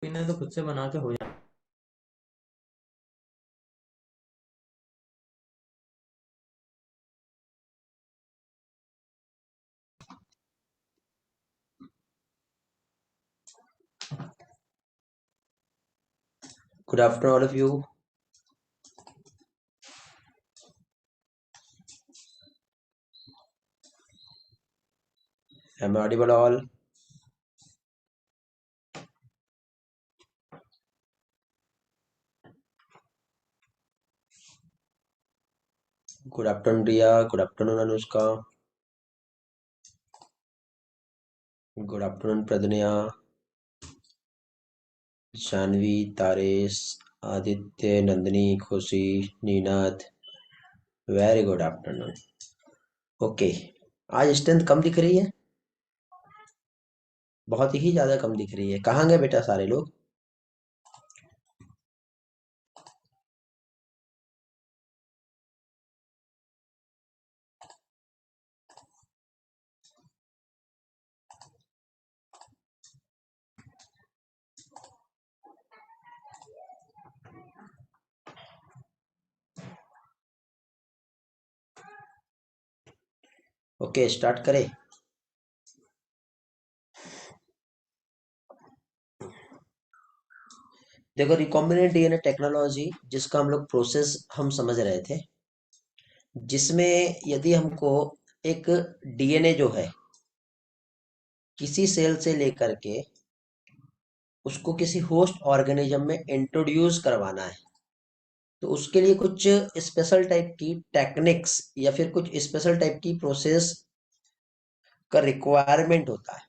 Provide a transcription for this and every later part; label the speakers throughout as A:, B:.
A: इन्हें तो खुद से बना के हो जाए।
B: Good afternoon, all of you. Am I audible all? Good afternoon, Ria. Good afternoon, Anushka. Good afternoon, Pradnya, Shanvi, Taresh, Aditya, Nandini, Khushi, Ninath. Very good afternoon. Okay, आज strength कम दिख रही है, बहुत ही ज्यादा कम दिख रही है। कहाँ गए बेटा सारे लोग? ओके, स्टार्ट करें। देखो, रिकॉम्बिनेंट डीएनए टेक्नोलॉजी जिसका हम लोग प्रोसेस हम समझ रहे थे, जिसमें यदि हमको एक डीएनए जो है किसी सेल से लेकर के उसको किसी होस्ट ऑर्गेनिज्म में इंट्रोड्यूस करवाना है, तो उसके लिए कुछ स्पेशल टाइप की टेक्निक्स या फिर कुछ स्पेशल टाइप की प्रोसेस का रिक्वायरमेंट होता है।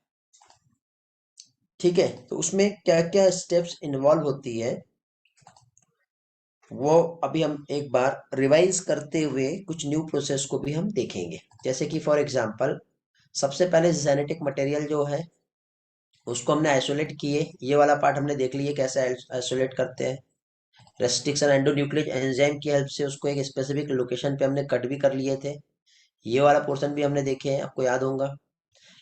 B: ठीक है, तो उसमें क्या क्या स्टेप्स इन्वॉल्व होती है वो अभी हम एक बार रिवाइज करते हुए कुछ न्यू प्रोसेस को भी हम देखेंगे। जैसे कि फॉर एग्जांपल, सबसे पहले जेनेटिक मटेरियल जो है उसको हमने आइसोलेट किए। ये वाला पार्ट हमने देख लिए कैसे आइसोलेट करते हैं। रेस्ट्रिक्शन एंडोन्यूक्लियस एंजाइम की हेल्प से उसको एक स्पेसिफिक लोकेशन पे हमने कट भी कर लिए थे। ये वाला पोर्शन भी हमने देखे हैं, आपको याद होगा।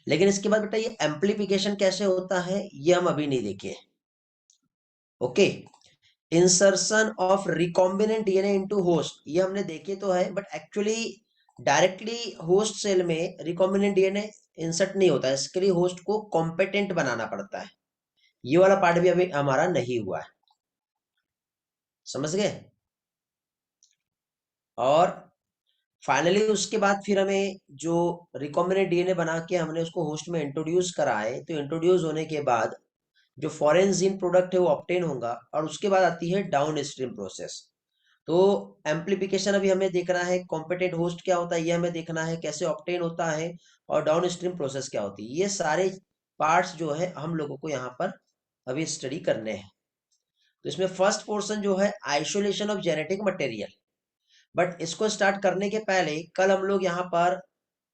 B: लेकिन इसके बाद बेटा ये एम्प्लीफिकेशन कैसे होता है ये हम अभी नहीं देखे। Okay, insertion of recombinant DNA into host ये हमने देखे तो है, but actually directly host cell में रिकॉम्बिनेंट डीएनए इंसर्ट नहीं होता है। इसके लिए होस्ट को कॉम्पिटेंट बनाना पड़ता है। ये वाला पार्ट भी अभी हमारा नहीं हुआ है, समझ गए। और फाइनली उसके बाद फिर हमें जो रिकॉम्बिनेंट डीएनए बना के हमने उसको होस्ट में इंट्रोड्यूस कराए, तो इंट्रोड्यूस होने के बाद जो फॉरेन जीन प्रोडक्ट है वो ऑब्टेन होगा, और उसके बाद आती है डाउन स्ट्रीम प्रोसेस। तो एम्प्लीफिकेशन अभी हमें देखना है, कॉम्पिटेंट होस्ट क्या होता है ये हमें देखना है, कैसे ऑब्टेन होता है, और डाउन स्ट्रीम प्रोसेस क्या होती है। ये सारे पार्ट्स जो है हम लोगों को यहाँ पर अभी स्टडी करने हैं। तो इसमें फर्स्ट पोर्शन जो है isolation of genetic material. But इसको स्टार्ट करने के पहले कल हम लोग यहाँ पर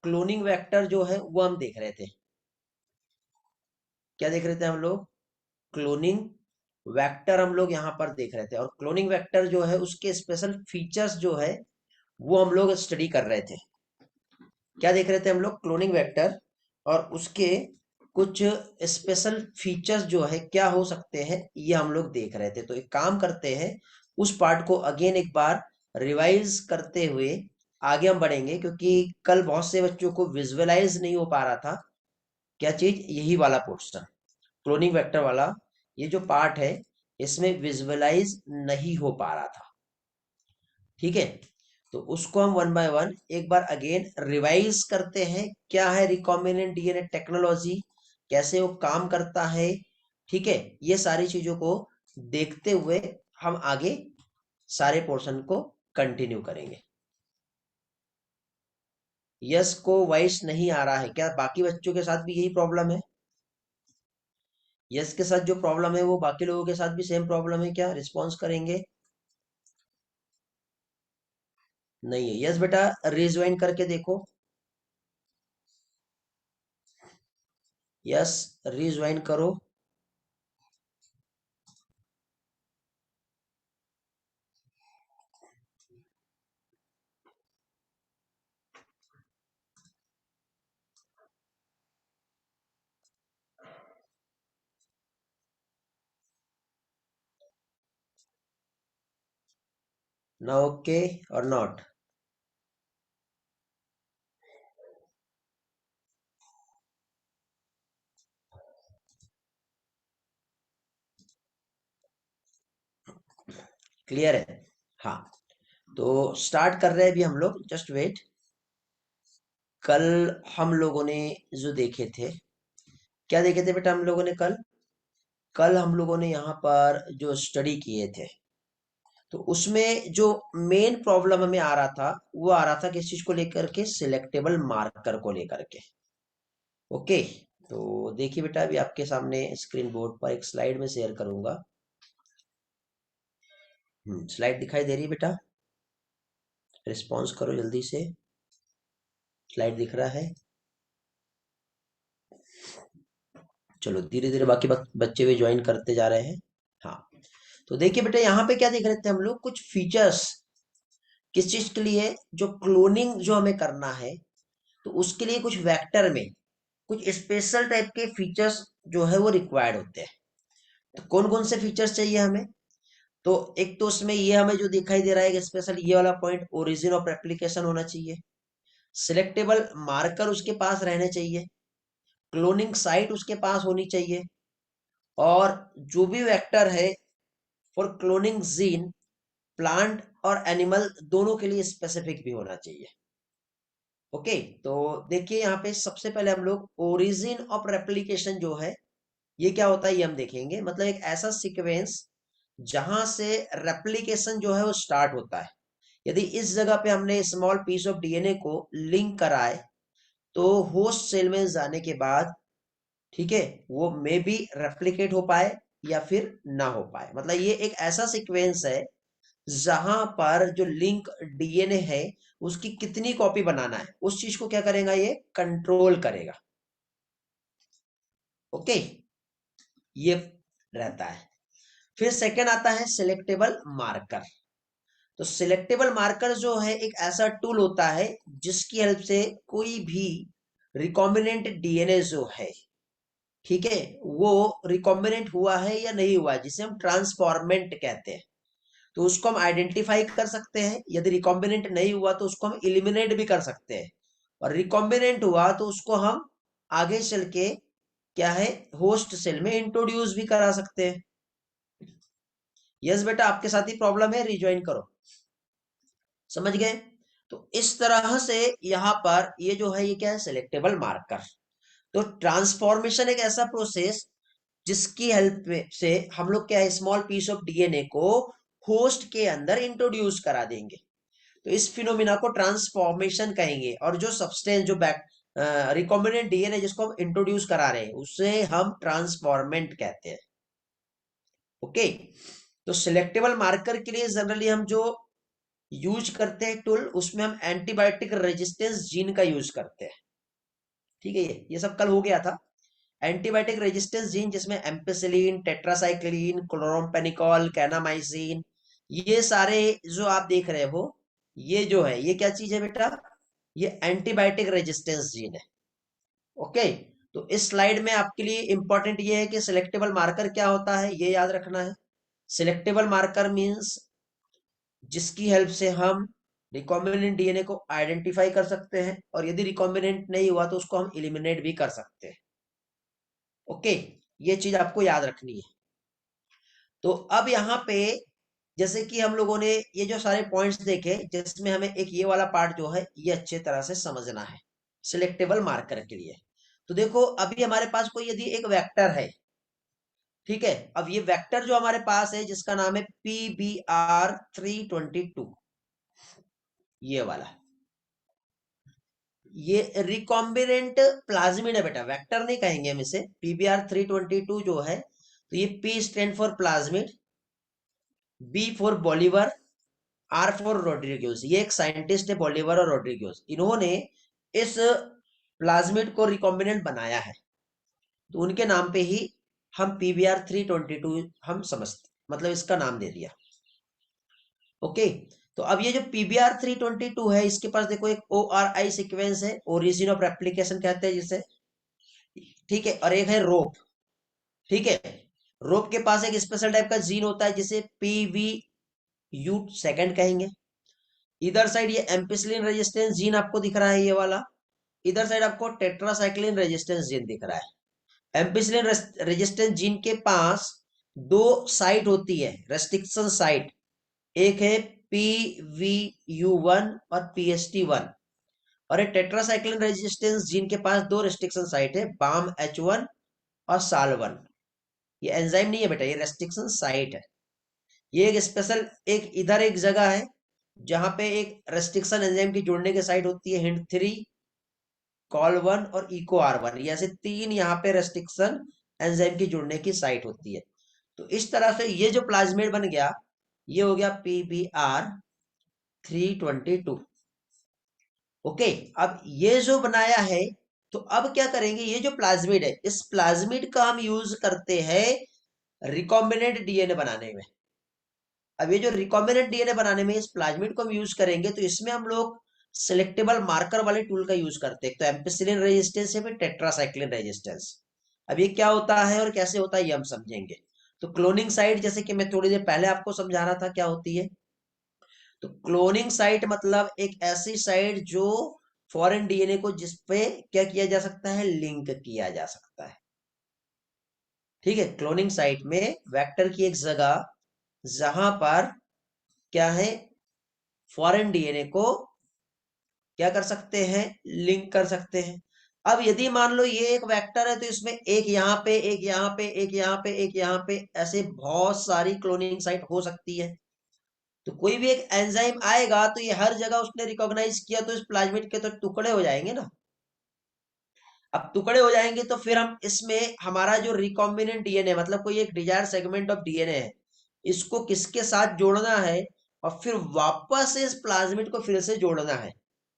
B: क्लोनिंग वेक्टर जो है वो हम देख रहे थे। क्या देख रहे थे हम लोग? क्लोनिंग वेक्टर हम लोग यहाँ पर देख रहे थे, और क्लोनिंग वेक्टर जो है उसके स्पेशल फीचर्स जो है वो हम लोग स्टडी कर रहे थे। क्या देख रहे थे हम लोग? क्लोनिंग वेक्टर, और उसके कुछ स्पेशल फीचर्स जो है क्या हो सकते हैं ये हम लोग देख रहे थे। तो एक काम करते हैं, उस पार्ट को अगेन एक बार रिवाइज करते हुए आगे हम बढ़ेंगे, क्योंकि कल बहुत से बच्चों को विजुअलाइज नहीं हो पा रहा था। क्या चीज? यही वाला पोर्शन, क्लोनिंग वेक्टर वाला ये जो पार्ट है इसमें विजुअलाइज नहीं हो पा रहा था। ठीक है, तो उसको हम वन बाय वन एक बार अगेन रिवाइज करते हैं। क्या है रिकॉम्बिनेंट डीएनए टेक्नोलॉजी, कैसे वो काम करता है। ठीक है, ये सारी चीजों को देखते हुए हम आगे सारे पोर्शन को कंटिन्यू करेंगे। यस को वॉइस नहीं आ रहा है क्या? बाकी बच्चों के साथ भी यही प्रॉब्लम है? यस के साथ जो प्रॉब्लम है वो बाकी लोगों के साथ भी सेम प्रॉब्लम है क्या? रिस्पॉन्स करेंगे? नहीं है। यस बेटा, रिज्वाइन करके देखो। यस, रिज्वाइन करो। ना ओके और नॉट। क्लियर है? हाँ, तो स्टार्ट कर रहे हैं अभी हम लोग, जस्ट वेट। कल हम लोगों ने जो देखे थे, क्या देखे थे बेटा हम लोगों ने कल? कल हम लोगों ने यहाँ पर जो स्टडी किए थे, तो उसमें जो मेन प्रॉब्लम हमें आ रहा था, वो आ रहा था किस चीज को लेकर के? सिलेक्टेबल मार्कर को लेकर के। ओके, तो देखिए बेटा, अभी आपके सामने स्क्रीन बोर्ड पर एक स्लाइड में शेयर करूंगा। स्लाइड दिखाई दे रही है बेटा? रिस्पॉन्स करो जल्दी से। स्लाइड दिख रहा है? चलो धीरे धीरे बाकी बच्चे भी ज्वाइन करते जा रहे हैं। हाँ, तो देखिए बेटा, यहाँ पे क्या देख रहे थे हम लोग? कुछ फीचर्स किस चीज के लिए? जो क्लोनिंग जो हमें करना है, तो उसके लिए कुछ वेक्टर में कुछ स्पेशल टाइप के फीचर्स जो है वो रिक्वायर्ड होते हैं। तो कौन कौन से फीचर्स चाहिए हमें? तो एक तो उसमें ये हमें जो दिखाई दे रहा है स्पेशल, ये वाला पॉइंट, ओरिजिन ऑफ एप्लीकेशन होना चाहिए। सिलेक्टेबल मार्कर उसके पास रहने चाहिए। क्लोनिंग साइट उसके पास होनी चाहिए। और जो भी वेक्टर है फॉर क्लोनिंग जीन, प्लांट और एनिमल दोनों के लिए स्पेसिफिक भी होना चाहिए। ओके, तो देखिए यहाँ पे सबसे पहले हम लोग ओरिजिन ऑफ रेप्लिकेशन जो है, ये क्या होता है ये हम देखेंगे। मतलब एक ऐसा सीक्वेंस जहां से रेप्लिकेशन जो है वो स्टार्ट होता है। यदि इस जगह पे हमने स्मॉल पीस ऑफ डीएनए को लिंक कराए, तो होस्ट सेल में जाने के बाद, ठीक है, वो मे बी रेप्लिकेट हो पाए या फिर ना हो पाए। मतलब ये एक ऐसा सीक्वेंस है जहां पर जो लिंक डीएनए है, उसकी कितनी कॉपी बनाना है, उस चीज को क्या करेगा? ये कंट्रोल करेगा। ओके, ये रहता है। फिर सेकंड आता है सिलेक्टेबल मार्कर। तो सिलेक्टेबल मार्कर जो है एक ऐसा टूल होता है जिसकी हेल्प से कोई भी रिकॉम्बिनेंट डीएनए जो है, ठीक है, वो रिकॉम्बिनेंट हुआ है या नहीं हुआ है, जिसे हम ट्रांसफॉर्मेंट कहते हैं, तो उसको हम आइडेंटिफाई कर सकते हैं। यदि रिकॉम्बिनेंट नहीं हुआ तो उसको हम इलिमिनेट भी कर सकते हैं। और रिकॉम्बिनेंट हुआ तो उसको हम आगे चल के क्या है, होस्ट सेल में इंट्रोड्यूस भी करा सकते हैं। यस बेटा, आपके साथ ही प्रॉब्लम है, रिज्वाइन करो। समझ गए? तो इस तरह से यहाँ पर ये जो है, ये क्या है? Selectable marker. तो ट्रांसफॉर्मेशन एक ऐसा प्रोसेस जिसकी हेल्प से हम लोग क्या है, स्मॉल पीस ऑफ डीएनए को होस्ट के अंदर इंट्रोड्यूस करा देंगे। तो इस फिनोमिना को ट्रांसफॉर्मेशन कहेंगे। और जो सब्सटेंस, जो बैक रिकॉम्बिनेंट डीएनए जिसको हम इंट्रोड्यूस करा रहे हैं, उसे हम ट्रांसफॉर्मेंट कहते हैं। ओके, तो सिलेक्टेबल मार्कर के लिए जनरली हम जो यूज करते हैं टूल, उसमें हम एंटीबायोटिक रेजिस्टेंस जीन का यूज करते हैं। ठीक है, ये सब कल हो गया था। एंटीबायोटिक रेजिस्टेंस जीन जिसमें एम्पिसिलिन, टेट्रासाइक्लिन, क्लोरामफेनिकोल, कैनामाइसिन, ये सारे जो आप देख रहे हो, ये जो है, ये क्या चीज है बेटा? ये एंटीबायोटिक रेजिस्टेंस जीन है। ओके, तो इस स्लाइड में आपके लिए इंपॉर्टेंट ये है कि सिलेक्टेबल मार्कर क्या होता है, ये याद रखना है। सिलेक्टेबल मार्कर मींस जिसकी हेल्प से हम रिकॉम्बिनेंट डीएनए को आइडेंटिफाई कर सकते हैं, और यदि रिकॉम्बिनेंट नहीं हुआ तो उसको हम इलिमिनेट भी कर सकते हैं। ओके, ये चीज आपको याद रखनी है। तो अब यहाँ पे जैसे कि हम लोगों ने ये जो सारे पॉइंट्स देखे, जिसमें हमें एक ये वाला पार्ट जो है ये अच्छे तरह से समझना है सिलेक्टेबल मार्कर के लिए। तो देखो, अभी हमारे पास कोई यदि एक वेक्टर है, ठीक है, अब ये वेक्टर जो हमारे पास है जिसका नाम है PBR322, ये वाला, ये रिकॉम्बिनेंट प्लाज्मिड है बेटा, वेक्टर नहीं कहेंगे हम इसे। PBR322 जो है, तो ये P stand for plasmid, B for Bolivar, R for Rodrigues. ये एक साइंटिस्ट है, बॉलीवर और रोड्रिग्यूज, इन्होंने इस प्लाज्मिड को रिकॉम्बिनेंट बनाया है। तो उनके नाम पे ही हम PBR322 हम समझते, मतलब इसका नाम दे दिया। ओके, तो अब ये जो PBR322 है, इसके पास देखो एक ORI सीक्वेंस है, ओरिजिन ऑफ रेप्लिकेशन कहते हैं जिसे, ठीक है, और एक है रोप। ठीक है, रोप के पास एक स्पेशल टाइप का जीन होता है जिसे PVUS यू सेकंड कहेंगे। इधर साइड ये एम्पिसिलिन रेजिस्टेंस जीन आपको दिख रहा है ये वाला, इधर साइड आपको टेट्रासाइक्लिन रेजिस्टेंस जीन दिख रहा है। एम्पिसिलिन रेजिस्टेंस जीन के पास दो साइट होती है, रेस्ट्रिक्शन साइट, एक है PVU1 और PST1, और एक टेट्रासाइक्लिन रेजिस्टेंस जीन के पास दो रेस्ट्रिक्शन साइट है, BAMH1 और SAL1। ये एंजाइम नहीं है बेटा, ये रेस्ट्रिक्शन साइट है। ये एक स्पेशल एक इधर एक जगह है जहां पे एक रेस्ट्रिक्शन एंजाइम की जुड़ने की साइट होती है, HINT3, COL1 और EcoR1, ये ऐसे तीन यहाँ पे रेस्ट्रिक्शन एंजाइम की जुड़ने की साइट होती है। तो इस तरह से ये जो प्लाज्मिड बन गया, ये हो गया PBr322। ओके, अब ये जो बनाया है, तो अब क्या करेंगे, ये जो प्लाज्मिड है, इस प्लाज्मिड का हम यूज करते हैं रिकॉम्बिनेंट डीएनए बनाने में। अब ये जो रिकॉम्बिनेंट डीएनए बनाने में इस प्लाज्मिड को हम यूज करेंगे, तो इसमें हम लोग सिलेक्टेबल मार्कर वाले टूल का यूज करते हैं, तो एम्पिसिलिन रेजिस्टेंस या फिर टेट्रासाइक्लिन रेजिस्टेंस। अब ये क्या होता है और कैसे होता है ये हम समझेंगे। तो क्लोनिंग साइट, जैसे कि मैं थोड़ी देर पहले आपको समझा रहा था क्या होती है, तो क्लोनिंग साइट मतलब एक ऐसी साइट जो फॉरेन डीएनए को जिसपे क्या किया जा सकता है, लिंक किया जा सकता है। ठीक है, क्लोनिंग साइट में वेक्टर की एक जगह जहां पर क्या है, फॉरेन डीएनए को क्या कर सकते हैं, लिंक कर सकते हैं। अब यदि मान लो ये एक वेक्टर है, तो इसमें एक यहाँ पे, एक यहाँ पे, एक यहाँ पे, एक यहाँ पे, ऐसे बहुत सारी क्लोनिंग साइट हो सकती है। तो कोई भी एक एंजाइम आएगा तो ये हर जगह उसने रिकॉग्नाइज किया, तो इस प्लाज्मिड के तो टुकड़े हो जाएंगे ना। अब टुकड़े हो जाएंगे तो फिर हम इसमें हमारा जो रिकॉम्बिनेंट डीएनए, मतलब कोई एक डिजायर सेगमेंट ऑफ डीएनए है, इसको किसके साथ जोड़ना है और फिर वापस इस प्लाज्मिड को फिर से जोड़ना है,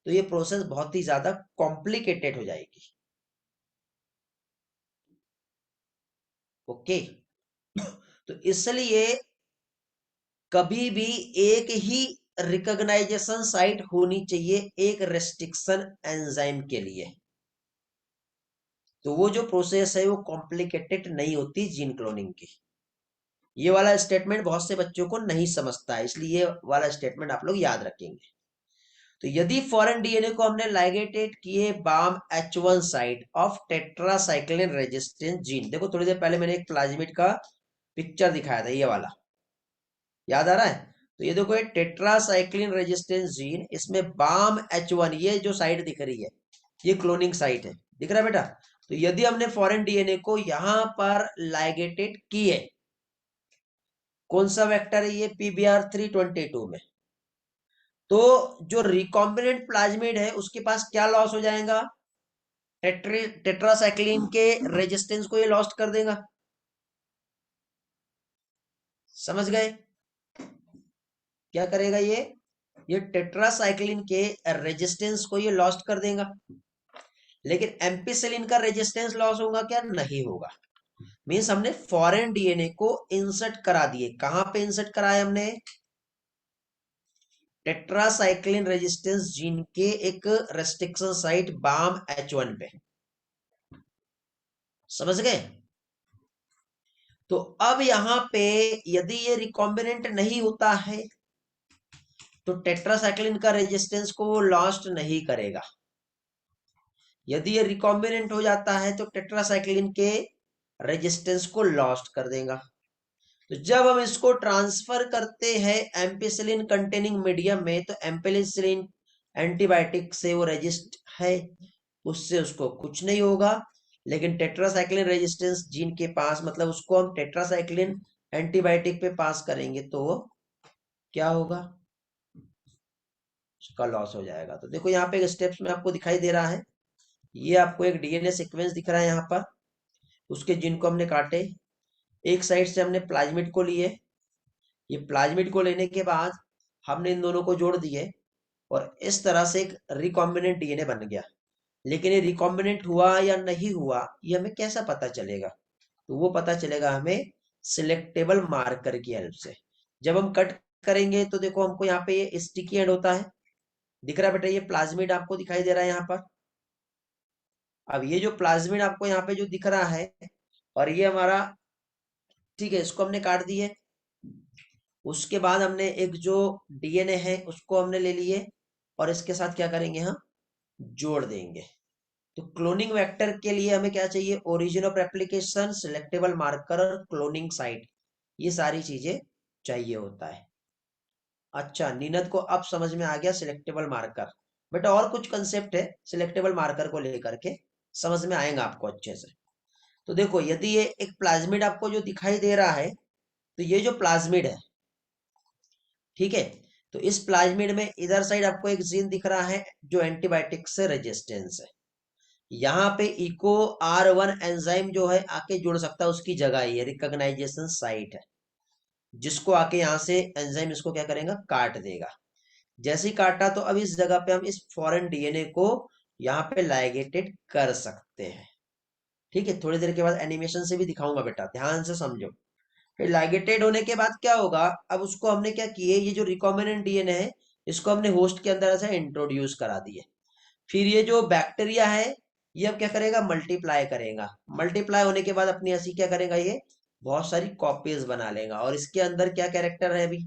B: तो ये प्रोसेस बहुत ही ज्यादा कॉम्प्लिकेटेड हो जाएगी। ओके, तो इसलिए कभी भी एक ही रिकॉग्नाइजेशन साइट होनी चाहिए एक रेस्ट्रिक्शन एंजाइम के लिए। तो वो जो प्रोसेस है वो कॉम्प्लिकेटेड नहीं होती जीन क्लोनिंग की। ये वाला स्टेटमेंट बहुत से बच्चों को नहीं समझता है, इसलिए ये वाला स्टेटमेंट आप लोग याद रखेंगे। तो यदि फॉरेन डीएनए को हमने लाइगेटेड किए BAMH1 site of tetracycline resistance gene, देखो थोड़ी देर पहले मैंने एक प्लाज्मिड का पिक्चर दिखाया था, ये वाला याद आ रहा है। तो ये देखो, ये टेट्रासाइक्लिन रेजिस्टेंस जीन, इसमें BAMH1 ये जो साइट दिख रही है, ये क्लोनिंग साइट है, दिख रहा है बेटा। तो यदि हमने फॉरेन डीएनए को यहां पर लाइगेटेड किए, कौन सा वेक्टर है ये, PBr322 में, तो जो रिकॉम्बिनेंट प्लाज्मिड है उसके पास क्या लॉस हो जाएगा, टेट्रासाइक्लिन के रेजिस्टेंस को ये लॉस्ट कर देगा। समझ गए, क्या करेगा ये टेट्रासाइक्लिन के रेजिस्टेंस को ये लॉस्ट कर देगा। लेकिन एम्पिसिलिन का रेजिस्टेंस लॉस होगा क्या, नहीं होगा। मीन्स हमने फॉरेन डीएनए को इंसर्ट करा दिए, कहां पे इंसर्ट कराया हमने, टेट्रासाइक्लिन रेजिस्टेंस जीन के एक रेस्ट्रिक्शन साइट BAMH1 पे। समझ गए। तो अब यहां पे यदि ये रिकॉम्बिनेंट नहीं होता है तो टेट्रासाइक्लिन का रेजिस्टेंस को वो लॉस्ट नहीं करेगा। यदि ये रिकॉम्बिनेंट हो जाता है तो टेट्रासाइक्लिन के रेजिस्टेंस को लॉस्ट कर देगा। तो जब हम इसको ट्रांसफर करते हैं एम्पिसिलिन कंटेनिंग मीडियम में, तो एम्पिसिलिन एंटीबायोटिक से वो रेजिस्ट है, उससे उसको कुछ नहीं होगा। लेकिन टेट्रासाइक्लिन रेजिस्टेंस जीन के पास, मतलब उसको हम टेट्रासाइक्लिन एंटीबायोटिक पे पास करेंगे तो क्या होगा, उसका लॉस हो जाएगा। तो देखो यहाँ पे स्टेप्स में आपको दिखाई दे रहा है, ये आपको एक डीएनए सीक्वेंस दिख रहा है यहाँ पर, उसके जीन को हमने काटे, एक साइड से हमने प्लाज्मिड को लिए, ये प्लाज्मिड को लेने के बाद हमने इन दोनों को जोड़ दिए और इस तरह से एक रिकॉम्बिनेंट डीएनए बन गया। लेकिन ये रिकॉम्बिनेंट हुआ या नहीं हुआ ये हमें कैसा पता चलेगा, तो वो पता चलेगा हमें सिलेक्टेबल मार्कर की हेल्प से। जब हम कट करेंगे तो देखो हमको यहाँ पे ये स्टिकी एंड होता है, दिख रहा है बेटा, ये प्लाज्मिड आपको दिखाई दे रहा है यहाँ पर। अब ये जो प्लाज्मिड आपको यहाँ पे जो दिख रहा है और ये हमारा, ठीक है, इसको हमने काट दिए, उसके बाद हमने एक जो डीएनए है उसको हमने ले लिए और इसके साथ क्या करेंगे, हम जोड़ देंगे। तो क्लोनिंग वेक्टर के लिए हमें क्या चाहिए, origin of replication, selectable marker और क्लोनिंग साइट, ये सारी चीजें चाहिए होता है। अच्छा, नीनद को अब समझ में आ गया सिलेक्टेबल मार्कर। बेटा और कुछ कंसेप्ट है सिलेक्टेबल मार्कर को लेकर के, समझ में आएगा आपको अच्छे से। तो देखो, यदि ये एक प्लाज्मिड आपको जो दिखाई दे रहा है, तो ये जो प्लाज्मिड है, ठीक है, तो इस प्लाज्मिड में इधर साइड आपको एक जीन दिख रहा है जो एंटीबायोटिक से रेजिस्टेंस है। यहाँ पे इको R1 एंजाइम जो है आके जुड़ सकता है, उसकी जगह ये रिकॉग्नाइजेशन साइट है, जिसको आके यहाँ से एंजाइम इसको क्या करेगा, काट देगा। जैसे ही काटा तो अब इस जगह पे हम इस फॉरेन डीएनए को यहाँ पे लाइगेटेड कर सकते हैं। ठीक है, थोड़ी देर के बाद एनिमेशन से भी दिखाऊंगा बेटा, ध्यान से समझो। फिर लाइगेटेड होने के बाद क्या होगा, अब उसको हमने क्या किए, ये जो रिकॉम्बिनेंट डीएनए है इसको हमने होस्ट के अंदर ऐसे इंट्रोड्यूस करा दिए। फिर ये जो बैक्टीरिया है ये अब क्या करेगा, मल्टीप्लाई करेगा। मल्टीप्लाई होने के बाद अपनी ऐसी क्या करेगा, ये बहुत सारी कॉपीज बना लेगा। और इसके अंदर क्या कैरेक्टर है, अभी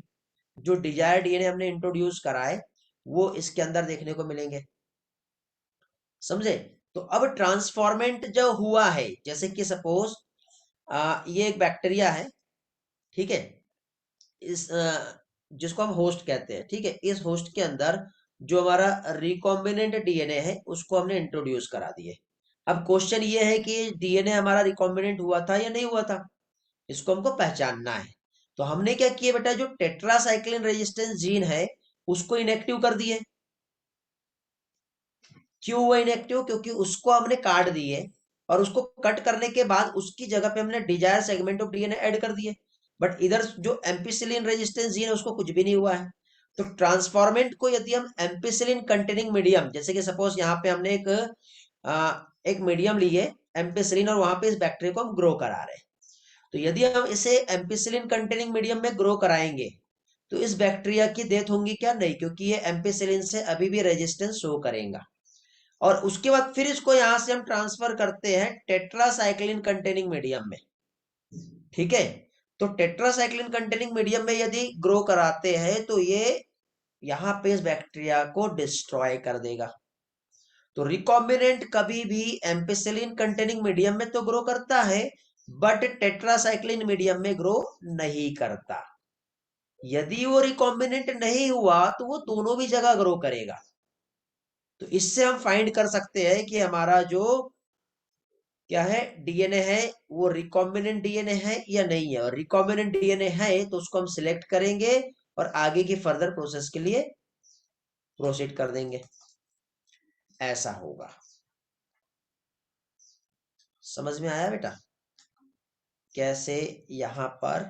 B: जो डिजायर डीएनए हमने इंट्रोड्यूस करा है वो इसके अंदर देखने को मिलेंगे। समझे? तो अब ट्रांसफॉर्मेंट जो हुआ है, जैसे कि सपोज ये एक बैक्टीरिया है, ठीक है, इस जिसको हम होस्ट कहते हैं, ठीक है, इस होस्ट के अंदर जो हमारा रिकॉम्बिनेंट डीएनए है उसको हमने इंट्रोड्यूस करा दिए। अब क्वेश्चन ये है कि डीएनए हमारा रिकॉम्बिनेंट हुआ था या नहीं हुआ था, इसको हमको पहचानना है। तो हमने क्या किया बेटा, जो टेट्रासाइक्लिन रेजिस्टेंस जीन है उसको इनएक्टिव कर दिए। क्यों हुआ इनएक्टिव, क्योंकि उसको हमने काट दिए और उसको कट करने के बाद उसकी जगह पे हमने desire segment of DNA add कर दिए। बट इधर जो एम्पिसिलिन रेजिस्टेंस जीन है उसको कुछ भी नहीं हुआ है। तो ट्रांसफॉर्मेंट को यदि हम एम्पिसिलिन कंटेनिंग मीडियम, जैसे कि सपोज यहाँ पे हमने एक मीडियम ली है एम्पिसिलिन और वहां पे इस बैक्टीरिया को हम ग्रो करा रहे हैं, तो यदि हम इसे एम्पिसिलिन कंटेनिंग मीडियम में ग्रो कराएंगे तो इस बैक्टीरिया की डेथ होंगी क्या, नहीं, क्योंकि ये एम्पिसिलिन से अभी भी रेजिस्टेंस शो करेगा। और उसके बाद फिर इसको यहां से हम ट्रांसफर करते हैं टेट्रासाइक्लिन कंटेनिंग मीडियम में। ठीक है, तो टेट्रासाइक्लिन कंटेनिंग मीडियम में यदि ग्रो कराते हैं तो ये यहां पे इस बैक्टीरिया को डिस्ट्रॉय कर देगा। तो रिकॉम्बिनेंट कभी भी एम्पिसिलिन कंटेनिंग मीडियम में तो ग्रो करता है बट टेट्रासाइक्लिन मीडियम में ग्रो नहीं करता। यदि वो रिकॉम्बिनेंट नहीं हुआ तो वो दोनों भी जगह ग्रो करेगा। तो इससे हम फाइंड कर सकते हैं कि हमारा जो क्या है डीएनए है वो रिकॉम्बिनेंट डीएनए है या नहीं है। और रिकॉम्बिनेंट डीएनए है तो उसको हम सिलेक्ट करेंगे और आगे की फर्दर प्रोसेस के लिए प्रोसीड कर देंगे। ऐसा होगा। समझ में आया बेटा कैसे यहां पर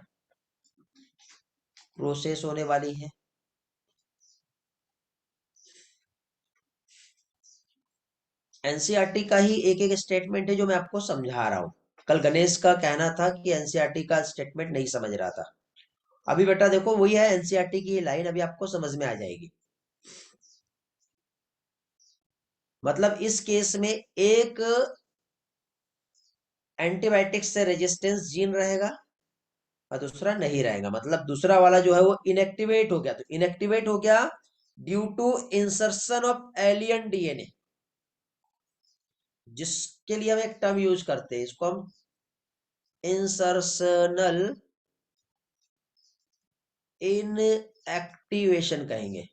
B: प्रोसेस होने वाली है? एनसीईआरटी का ही एक एक स्टेटमेंट है जो मैं आपको समझा रहा हूं। कल गणेश का कहना था कि एनसीईआरटी का स्टेटमेंट नहीं समझ रहा था। अभी बेटा देखो वही है एनसीईआरटी की लाइन, अभी आपको समझ में आ जाएगी। मतलब इस केस में एक एंटीबायोटिक से रेजिस्टेंस जीन रहेगा और दूसरा नहीं रहेगा। मतलब दूसरा वाला जो है वो इनएक्टिवेट हो गया। तो इनएक्टिवेट हो गया due to insertion of alien DNA, जिसके लिए हम एक टर्म यूज करते हैं, इसको हम इंसर्शनल इनएक्टिवेशन कहेंगे।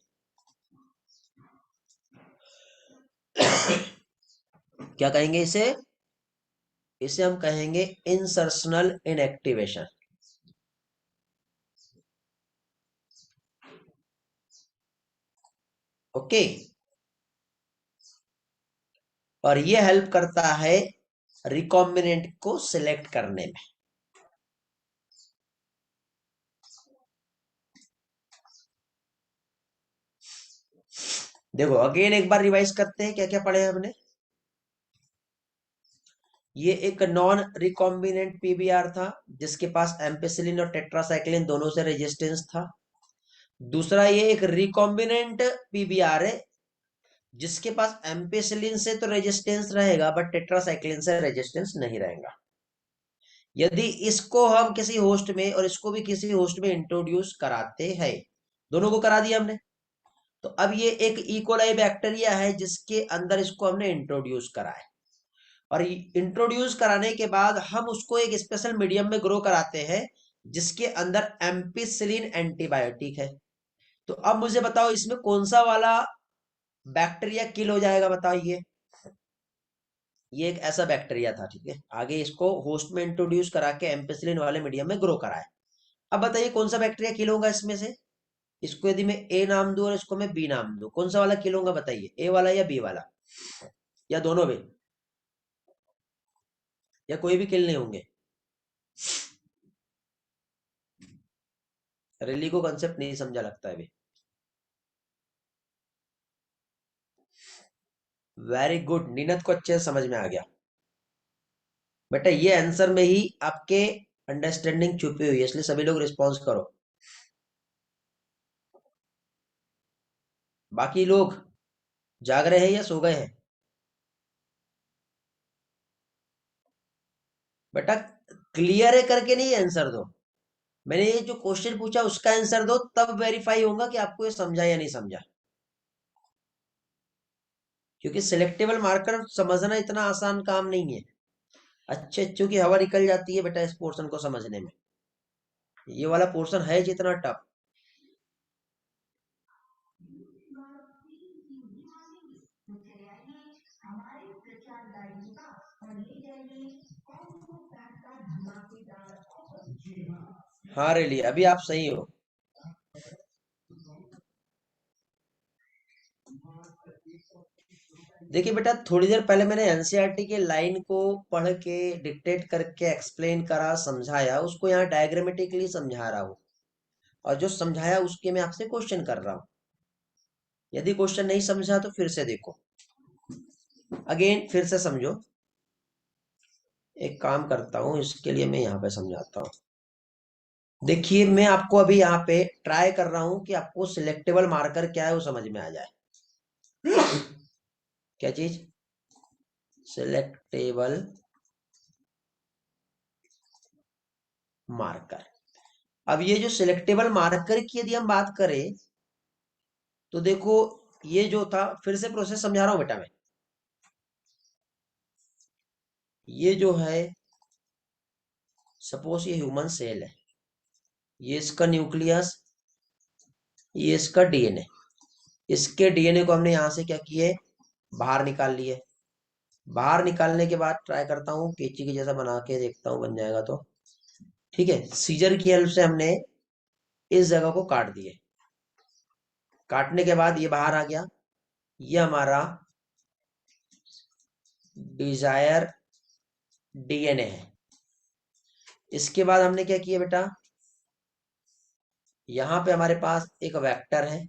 B: क्या कहेंगे इसे? इसे हम कहेंगे इंसर्शनल इनएक्टिवेशन। ओके, और ये हेल्प करता है रिकॉम्बिनेंट को सिलेक्ट करने में। देखो अगेन एक बार रिवाइज करते हैं क्या क्या पढ़े हमने। ये एक नॉन रिकॉम्बिनेंट पीबीआर था जिसके पास एम्पिसिलिन और टेट्रासाइक्लिन दोनों से रेजिस्टेंस था। दूसरा ये एक रिकॉम्बिनेंट पीबीआर है जिसके पास एम्पिसिलिन से तो रेजिस्टेंस रहेगा बट टेट्रासाइक्लिन से रेजिस्टेंस नहीं रहेगा। यदि इसको हम किसी होस्ट में और इसको भी किसी होस्ट में इंट्रोड्यूस कराते हैं, दोनों को करा दिया हमने, तो अब ये एक इकोलाई बैक्टीरिया है जिसके अंदर इसको हमने इंट्रोड्यूस करा है। और इंट्रोड्यूस कराने के बाद हम उसको एक स्पेशल मीडियम में ग्रो कराते हैं जिसके अंदर एम्पिसिलिन एंटीबायोटिक है। तो अब मुझे बताओ इसमें कौन सा वाला बैक्टीरिया किल हो जाएगा, बताइए। ये एक ऐसा बैक्टीरिया था, ठीक है। आगे इसको होस्ट में इंट्रोड्यूस करा के एम्पिसिलिन वाले मीडियम में ग्रो कराया। अब बताइए कौन सा बैक्टीरिया किल होगा इसमें से। इसको यदि मैं ए नाम दूं और इसको मैं बी नाम दूं, कौन सा वाला किल होगा बताइए, ए वाला या बी वाला, या दोनों में, या कोई भी किल नहीं होंगे। रैली को कंसेप्ट नहीं समझा लगता है अभी। वेरी गुड, नीनत को अच्छे से समझ में आ गया। बेटा ये आंसर में ही आपके अंडरस्टैंडिंग छुपी हुई है, इसलिए सभी लोग रिस्पॉन्स करो। बाकी लोग जाग रहे हैं या सो गए हैं? बेटा क्लियर है करके नहीं आंसर दो। मैंने ये जो क्वेश्चन पूछा उसका आंसर दो, तब वेरीफाई होगा कि आपको ये समझा या नहीं समझा। क्योंकि सिलेक्टेबल मार्कर समझना इतना आसान काम नहीं है। अच्छे अच्छों की हवा निकल जाती है बेटा इस पोर्शन को समझने में। ये वाला पोर्शन है जितना टफ। हाँ रेली, अभी आप सही हो। देखिए बेटा, थोड़ी देर पहले मैंने एनसीईआरटी के लाइन को पढ़ के डिक्टेट करके एक्सप्लेन करा, समझाया, उसको यहाँ डायग्रामेटिकली समझा रहा हूँ। और जो समझाया उसके मैं आपसे क्वेश्चन कर रहा हूँ। यदि क्वेश्चन नहीं समझा तो फिर से देखो, अगेन फिर से समझो। एक काम करता हूँ, इसके लिए मैं यहाँ पे समझाता हूँ। देखिए मैं आपको अभी यहाँ पे ट्राई कर रहा हूँ कि आपको सिलेक्टेबल मार्कर क्या है वो समझ में आ जाए। क्या चीज? Selectable marker. अब ये जो सिलेक्टेबल मार्कर की यदि हम बात करें तो देखो, ये जो था, फिर से प्रोसेस समझा रहा हूं बेटा मैं। ये जो है, सपोज ये ह्यूमन सेल है, ये इसका न्यूक्लियस, ये इसका डीएनए। इसके डीएनए को हमने यहां से क्या किए, बाहर निकाल लिए। बाहर निकालने के बाद ट्राई करता हूँ कैंची की जैसा बना के देखता हूँ, बन जाएगा तो ठीक है। सीजर की हेल्प से हमने इस जगह को काट दिए। काटने के बाद ये बाहर आ गया। ये हमारा डिजायर डीएनए है। इसके बाद हमने क्या किया बेटा, यहां पे हमारे पास एक वेक्टर है।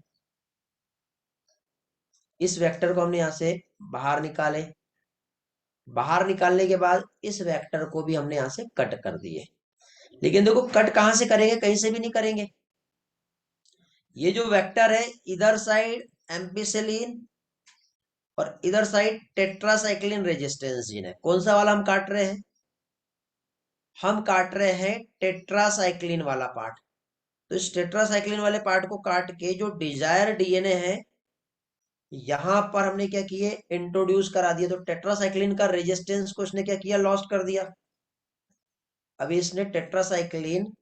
B: इस वेक्टर को हमने यहां से बाहर निकाले। बाहर निकालने के बाद इस वेक्टर को भी हमने यहां से कट कर दिए। लेकिन देखो कट कहां से करेंगे, कहीं से भी नहीं करेंगे। ये जो वेक्टर है, इधर साइड एम्पिसिलिन और इधर साइड टेट्रासाइक्लिन रेजिस्टेंस जीन है। कौन सा वाला हम काट रहे हैं? हम काट रहे हैं टेट्रासाइक्लिन वाला पार्ट। तो इस टेट्रासाइक्लिन वाले पार्ट को काट के जो डिजायर डीएनए है, यहां पर हमने क्या किए, इंट्रोड्यूस करा दिया। तो टेट्रासाइक्लिन का रेजिस्टेंस को इसने क्या किया, लॉस्ट कर दिया। अभी इसने टेट्रासाइक्लिन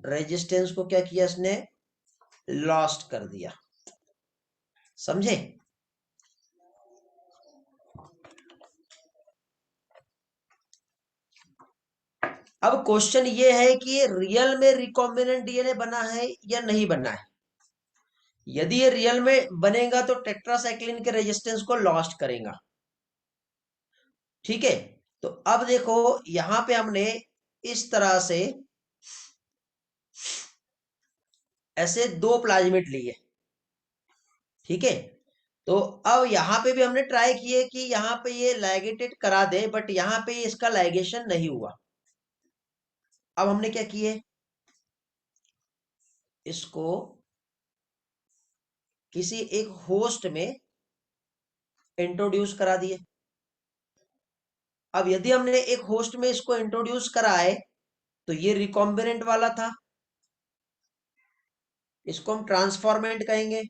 B: रेजिस्टेंस को क्या किया, इसने लॉस्ट कर दिया। समझे? अब क्वेश्चन ये है कि रियल में रिकॉम्बिनेंट डीएनए बना है या नहीं बना है। यदि ये रियल में बनेगा तो टेट्रासाइक्लिन के रेजिस्टेंस को लॉस्ट करेगा, ठीक है। तो अब देखो यहां पे हमने इस तरह से ऐसे दो प्लाज्मिड लिए, ठीक है। तो अब यहां पे भी हमने ट्राई किए कि यहां पे ये लाइगेटेड करा दे, बट यहां पे इसका लाइगेशन नहीं हुआ। अब हमने क्या किए, इसको किसी एक होस्ट में इंट्रोड्यूस करा दिए। अब यदि हमने एक होस्ट में इसको इंट्रोड्यूस करा है तो ये रिकॉम्बिनेंट वाला था, इसको हम ट्रांसफॉर्मेंट कहेंगे,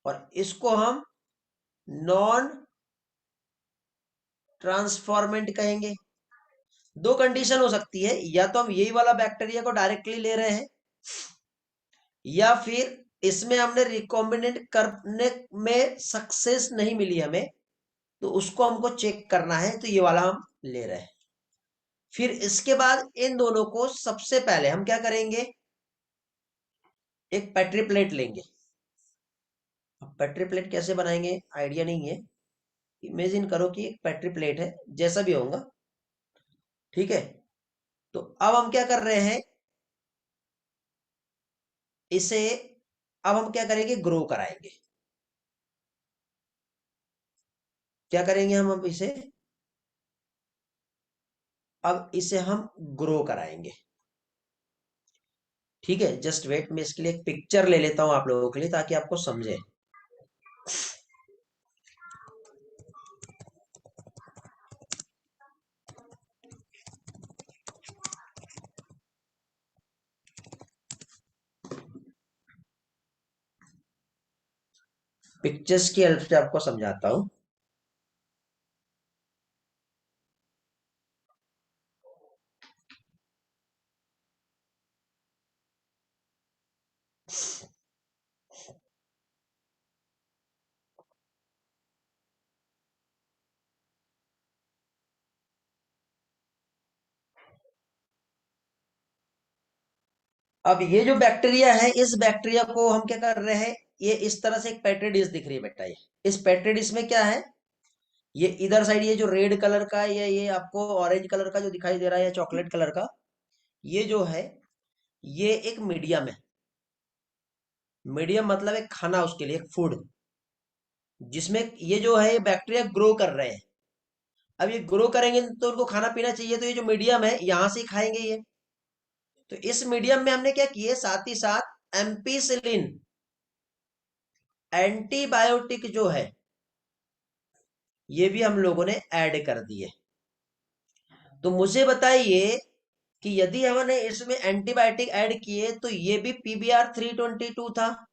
B: और इसको हम नॉन ट्रांसफॉर्मेंट कहेंगे। दो कंडीशन हो सकती है, या तो हम यही वाला बैक्टीरिया को डायरेक्टली ले रहे हैं, या फिर इसमें हमने रिकॉम्बिनेंट करने में सक्सेस नहीं मिली हमें, तो उसको हमको चेक करना है, तो ये वाला हम ले रहे हैं। फिर इसके बाद इन दोनों को सबसे पहले हम क्या करेंगे, एक पेट्री प्लेट लेंगे। अब पेट्री प्लेट कैसे बनाएंगे आइडिया नहीं है, इमेजिन करो कि एक पेट्री प्लेट है, जैसा भी होगा, ठीक है। तो अब हम क्या कर रहे हैं, इसे अब हम क्या करेंगे, ग्रो कराएंगे। क्या करेंगे हम, अब इसे, अब इसे हम ग्रो कराएंगे। ठीक है, जस्ट वेट, मैं इसके लिए एक पिक्चर ले लेता हूं आप लोगों के लिए, ताकि आपको समझे। पिक्चर्स की हेल्प से आपको समझाता हूं। अब ये जो बैक्टीरिया है, इस बैक्टीरिया को हम क्या कर रहे हैं, ये इस तरह से एक पेट्री डिश दिख रही है बेटा, ये इस पेट्री डिश में क्या है, ये इधर साइड ये जो रेड कलर का है, ये आपको ऑरेंज कलर का जो दिखाई दे रहा है, या चॉकलेट कलर का, ये जो है, ये एक मीडियम है। मीडियम मतलब एक खाना, उसके लिए एक फूड, जिसमें ये जो है, ये बैक्टीरिया ग्रो कर रहे हैं। अब ये ग्रो करेंगे तो उनको खाना पीना चाहिए, तो ये जो मीडियम है, यहां से ही खाएंगे ये। तो इस मीडियम में हमने क्या किए, साथ ही साथ एम्पीसिलिन एंटीबायोटिक जो है, ये भी हम लोगों ने ऐड कर दिए। तो मुझे बताइए कि यदि हमने इसमें एंटीबायोटिक ऐड किए, तो ये भी PBr322 था,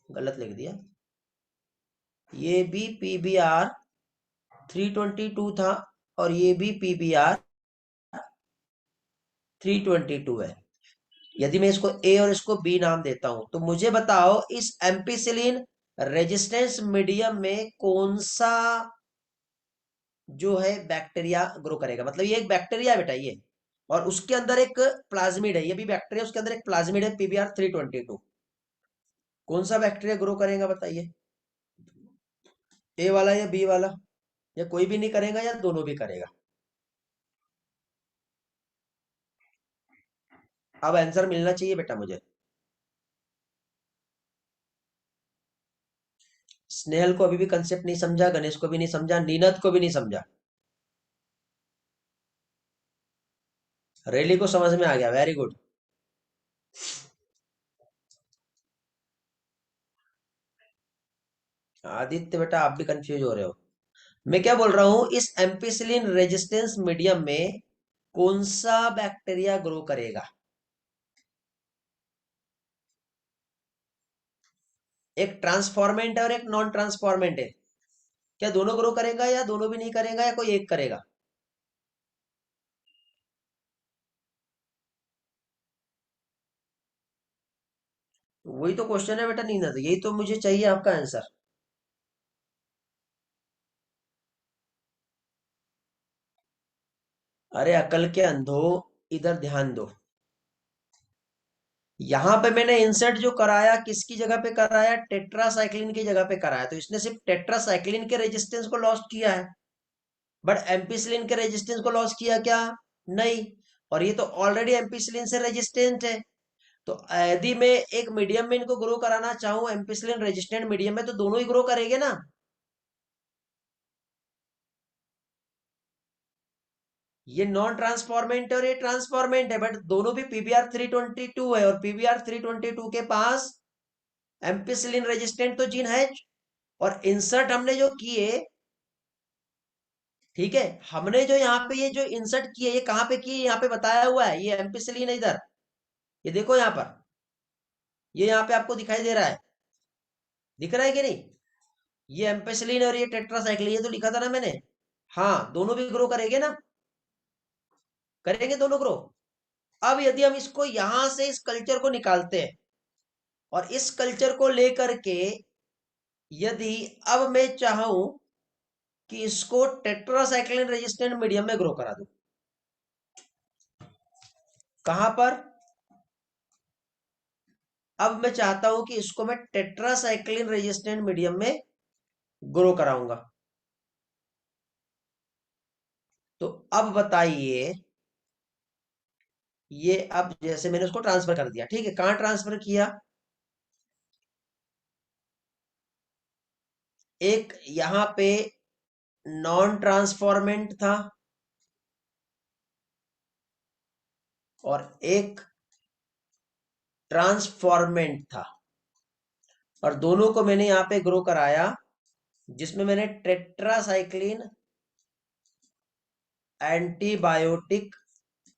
B: गलत लिख दिया, ये भी PBr322 था, और ये भी PBr322 है। यदि मैं इसको ए और इसको बी नाम देता हूं, तो मुझे बताओ इस एम्पिसिलिन रेजिस्टेंस मीडियम में कौन सा जो है बैक्टीरिया ग्रो करेगा। मतलब ये एक बैक्टीरिया बेटा ये, और उसके अंदर एक प्लाज्मिड है, ये भी बैक्टीरिया, उसके अंदर एक प्लाज्मिड है PBr322। कौन सा बैक्टीरिया ग्रो करेगा बताइए, ए वाला या बी वाला, या कोई भी नहीं करेगा, या दोनों भी करेगा। अब आंसर मिलना चाहिए बेटा मुझे। स्नेहल को अभी भी कंसेप्ट नहीं समझा, गणेश को भी नहीं समझा, नीनत को भी नहीं समझा, रैली को समझ में आ गया, वेरी गुड। आदित्य बेटा आप भी कंफ्यूज हो रहे हो। मैं क्या बोल रहा हूं, इस एम्पिसिलिन रेजिस्टेंस मीडियम में कौन सा बैक्टीरिया ग्रो करेगा। एक ट्रांसफॉर्मेंट है और एक नॉन ट्रांसफॉर्मेंट है, क्या दोनों ग्रो करेगा, या दोनों भी नहीं करेगा, या कोई एक करेगा। तो वही तो क्वेश्चन है बेटा नीना, तो यही तो मुझे चाहिए आपका आंसर। अरे अकल के अंधो, इधर ध्यान दो। यहां पे मैंने इंसर्ट जो कराया, किसकी जगह पे कराया, टेट्रासाइक्लिन की जगह पे कराया, तो इसने सिर्फ टेट्रासाइक्लिन के रेजिस्टेंस को लॉस्ट किया है, बट एम्पिसिलिन के रेजिस्टेंस को लॉस किया क्या, नहीं। और ये तो ऑलरेडी एम्पिसिलिन से रेजिस्टेंट है। तो यदि मैं एक मीडियम में इनको ग्रो कराना चाहूं, एम्पिसिलिन रेजिस्टेंट मीडियम में, तो दोनों ही ग्रो करेंगे ना। ये नॉन ट्रांसफॉर्मेंट है और ये ट्रांसफॉर्मेंट है, बट दोनों भी PBr322 है, और PBr322 के पास एम्पिसिलिन रेजिस्टेंट तो जीन है, और इंसर्ट हमने जो किए, ठीक है, हमने जो यहाँ पे ये जो इंसर्ट किए, ये कहाँ पे किए, यहाँ पे बताया हुआ है, ये एम्पिसिलिन है इधर, ये देखो यहाँ पर, ये यहाँ पे आपको दिखाई दे रहा है, दिख रहा है कि नहीं, ये एम्पिसिलिन और ये टेट्रासाइक्लिन, ये तो लिखा था ना मैंने। हाँ, दोनों भी ग्रो करेंगे ना, करेंगे दोनों ग्रो। अब यदि हम इसको यहां से इस कल्चर को निकालते हैं और इस कल्चर को लेकर के यदि अब मैं चाहूं कि इसको टेट्रासाइक्लिन रेजिस्टेंट मीडियम में ग्रो करा दूं, कहां पर, अब मैं चाहता हूं कि इसको मैं टेट्रासाइक्लिन रेजिस्टेंट मीडियम में ग्रो कराऊंगा, तो अब बताइए, ये अब जैसे मैंने उसको ट्रांसफर कर दिया, ठीक है, कहां ट्रांसफर किया, एक यहां पे नॉन ट्रांसफॉर्मेंट था और एक ट्रांसफॉर्मेंट था, और दोनों को मैंने यहां पे ग्रो कराया, जिसमें मैंने टेट्रासाइक्लिन एंटीबायोटिक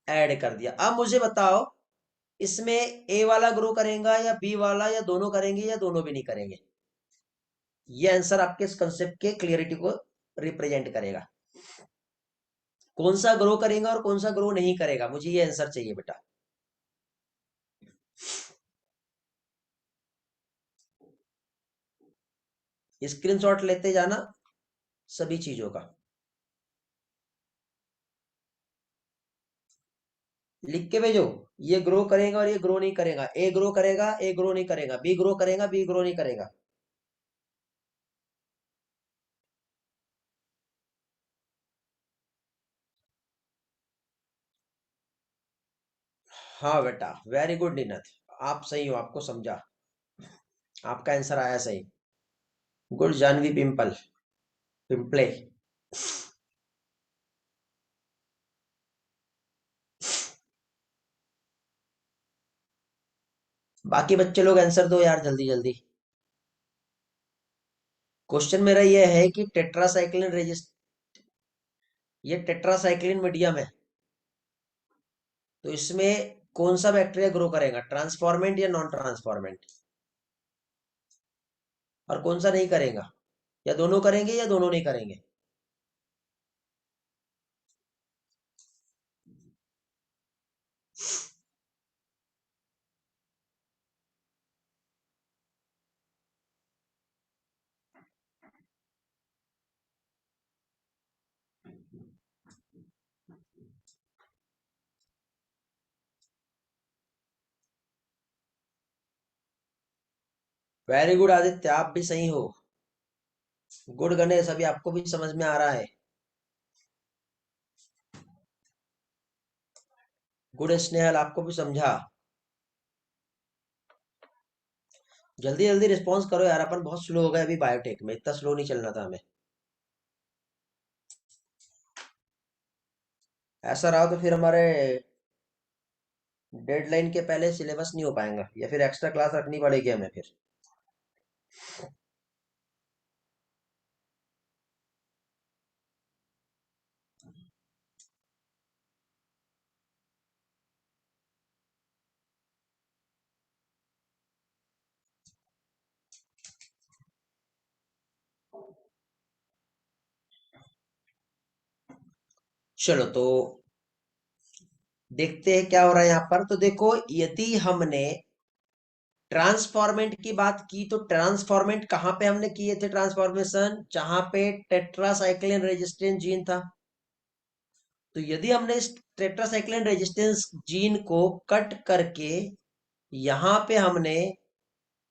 B: ऐड कर दिया। अब मुझे बताओ, इसमें ए वाला ग्रो करेगा या बी वाला, या दोनों करेंगे या दोनों भी नहीं करेंगे, ये आंसर आपके इस कंसेप्ट के क्लियरिटी को रिप्रेजेंट करेगा, कौन सा ग्रो करेगा और कौन सा ग्रो नहीं करेगा, मुझे ये आंसर चाहिए बेटा। स्क्रीनशॉट लेते जाना सभी चीजों का, लिख के भेजो, ये ग्रो करेगा और ये ग्रो नहीं करेगा, ए ग्रो करेगा, ए ग्रो नहीं करेगा, बी ग्रो करेगा, बी ग्रो नहीं करेगा। हाँ बेटा, वेरी गुड निनत, आप सही हो, आपको समझा, आपका आंसर आया सही, गुड जानवी पिंपल, पिंपले। बाकी बच्चे लोग आंसर दो यार, जल्दी जल्दी। क्वेश्चन मेरा ये है कि टेट्रासाइक्लिन रेजिस्ट, ये टेट्रासाइक्लिन मीडियम है, तो इसमें कौन सा बैक्टीरिया ग्रो करेगा, ट्रांसफॉर्मेंट या नॉन ट्रांसफॉर्मेंट, और कौन सा नहीं करेगा, या दोनों करेंगे या दोनों नहीं करेंगे। वेरी गुड आदित्य, आप भी सही हो, गुड गणेश, अभी आपको भी समझ में आ रहा है, गुड स्नेहल, आपको भी समझा, जल्दी जल्दी रिस्पॉन्स करो यार, अपन बहुत स्लो हो गए अभी बायोटेक में, इतना स्लो नहीं चलना था हमें, ऐसा रहा तो फिर हमारे डेडलाइन के पहले सिलेबस नहीं हो पाएगा, या फिर एक्स्ट्रा क्लास रखनी पड़ेगी हमें फिर। चलो तो देखते हैं क्या हो रहा है यहाँ पर, तो देखो, यदि हमने ट्रांसफॉर्मेंट की बात की, तो ट्रांसफॉर्मेंट कहाँ पे हमने किए थे, ट्रांसफॉर्मेशन जहां पे टेट्रासाइक्लिन रेजिस्टेंस जीन था, तो यदि हमने इस टेट्रासाइक्लिन रेजिस्टेंस जीन को कट करके यहां पे हमने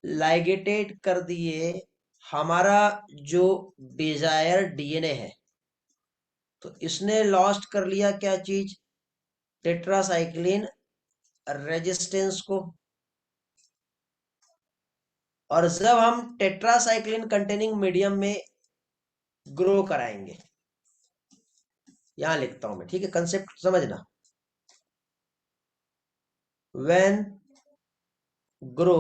B: लाइगेटेड कर दिए हमारा जो डिजायर डीएनए है, तो इसने लॉस्ट कर लिया क्या चीज, टेट्रासाइक्लिन रेजिस्टेंस को, और जब हम टेट्रासाइक्लिन कंटेनिंग मीडियम में ग्रो कराएंगे, यहां लिखता हूं मैं, ठीक है, कंसेप्ट समझना, when grow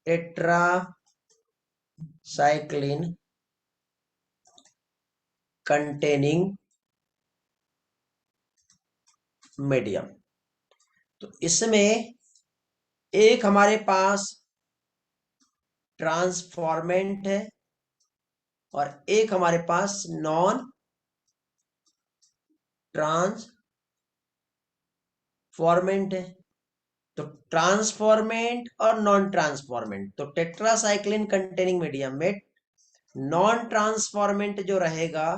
B: tetra cyclin containing medium. तो इसमें एक हमारे पास ट्रांसफॉर्मेंट है और एक हमारे पास नॉन ट्रांसफॉर्मेंट है। तो ट्रांसफॉर्मेंट और नॉन ट्रांसफॉर्मेंट, तो टेट्रासाइक्लिन कंटेनिंग मीडियम में नॉन ट्रांसफॉर्मेंट जो रहेगा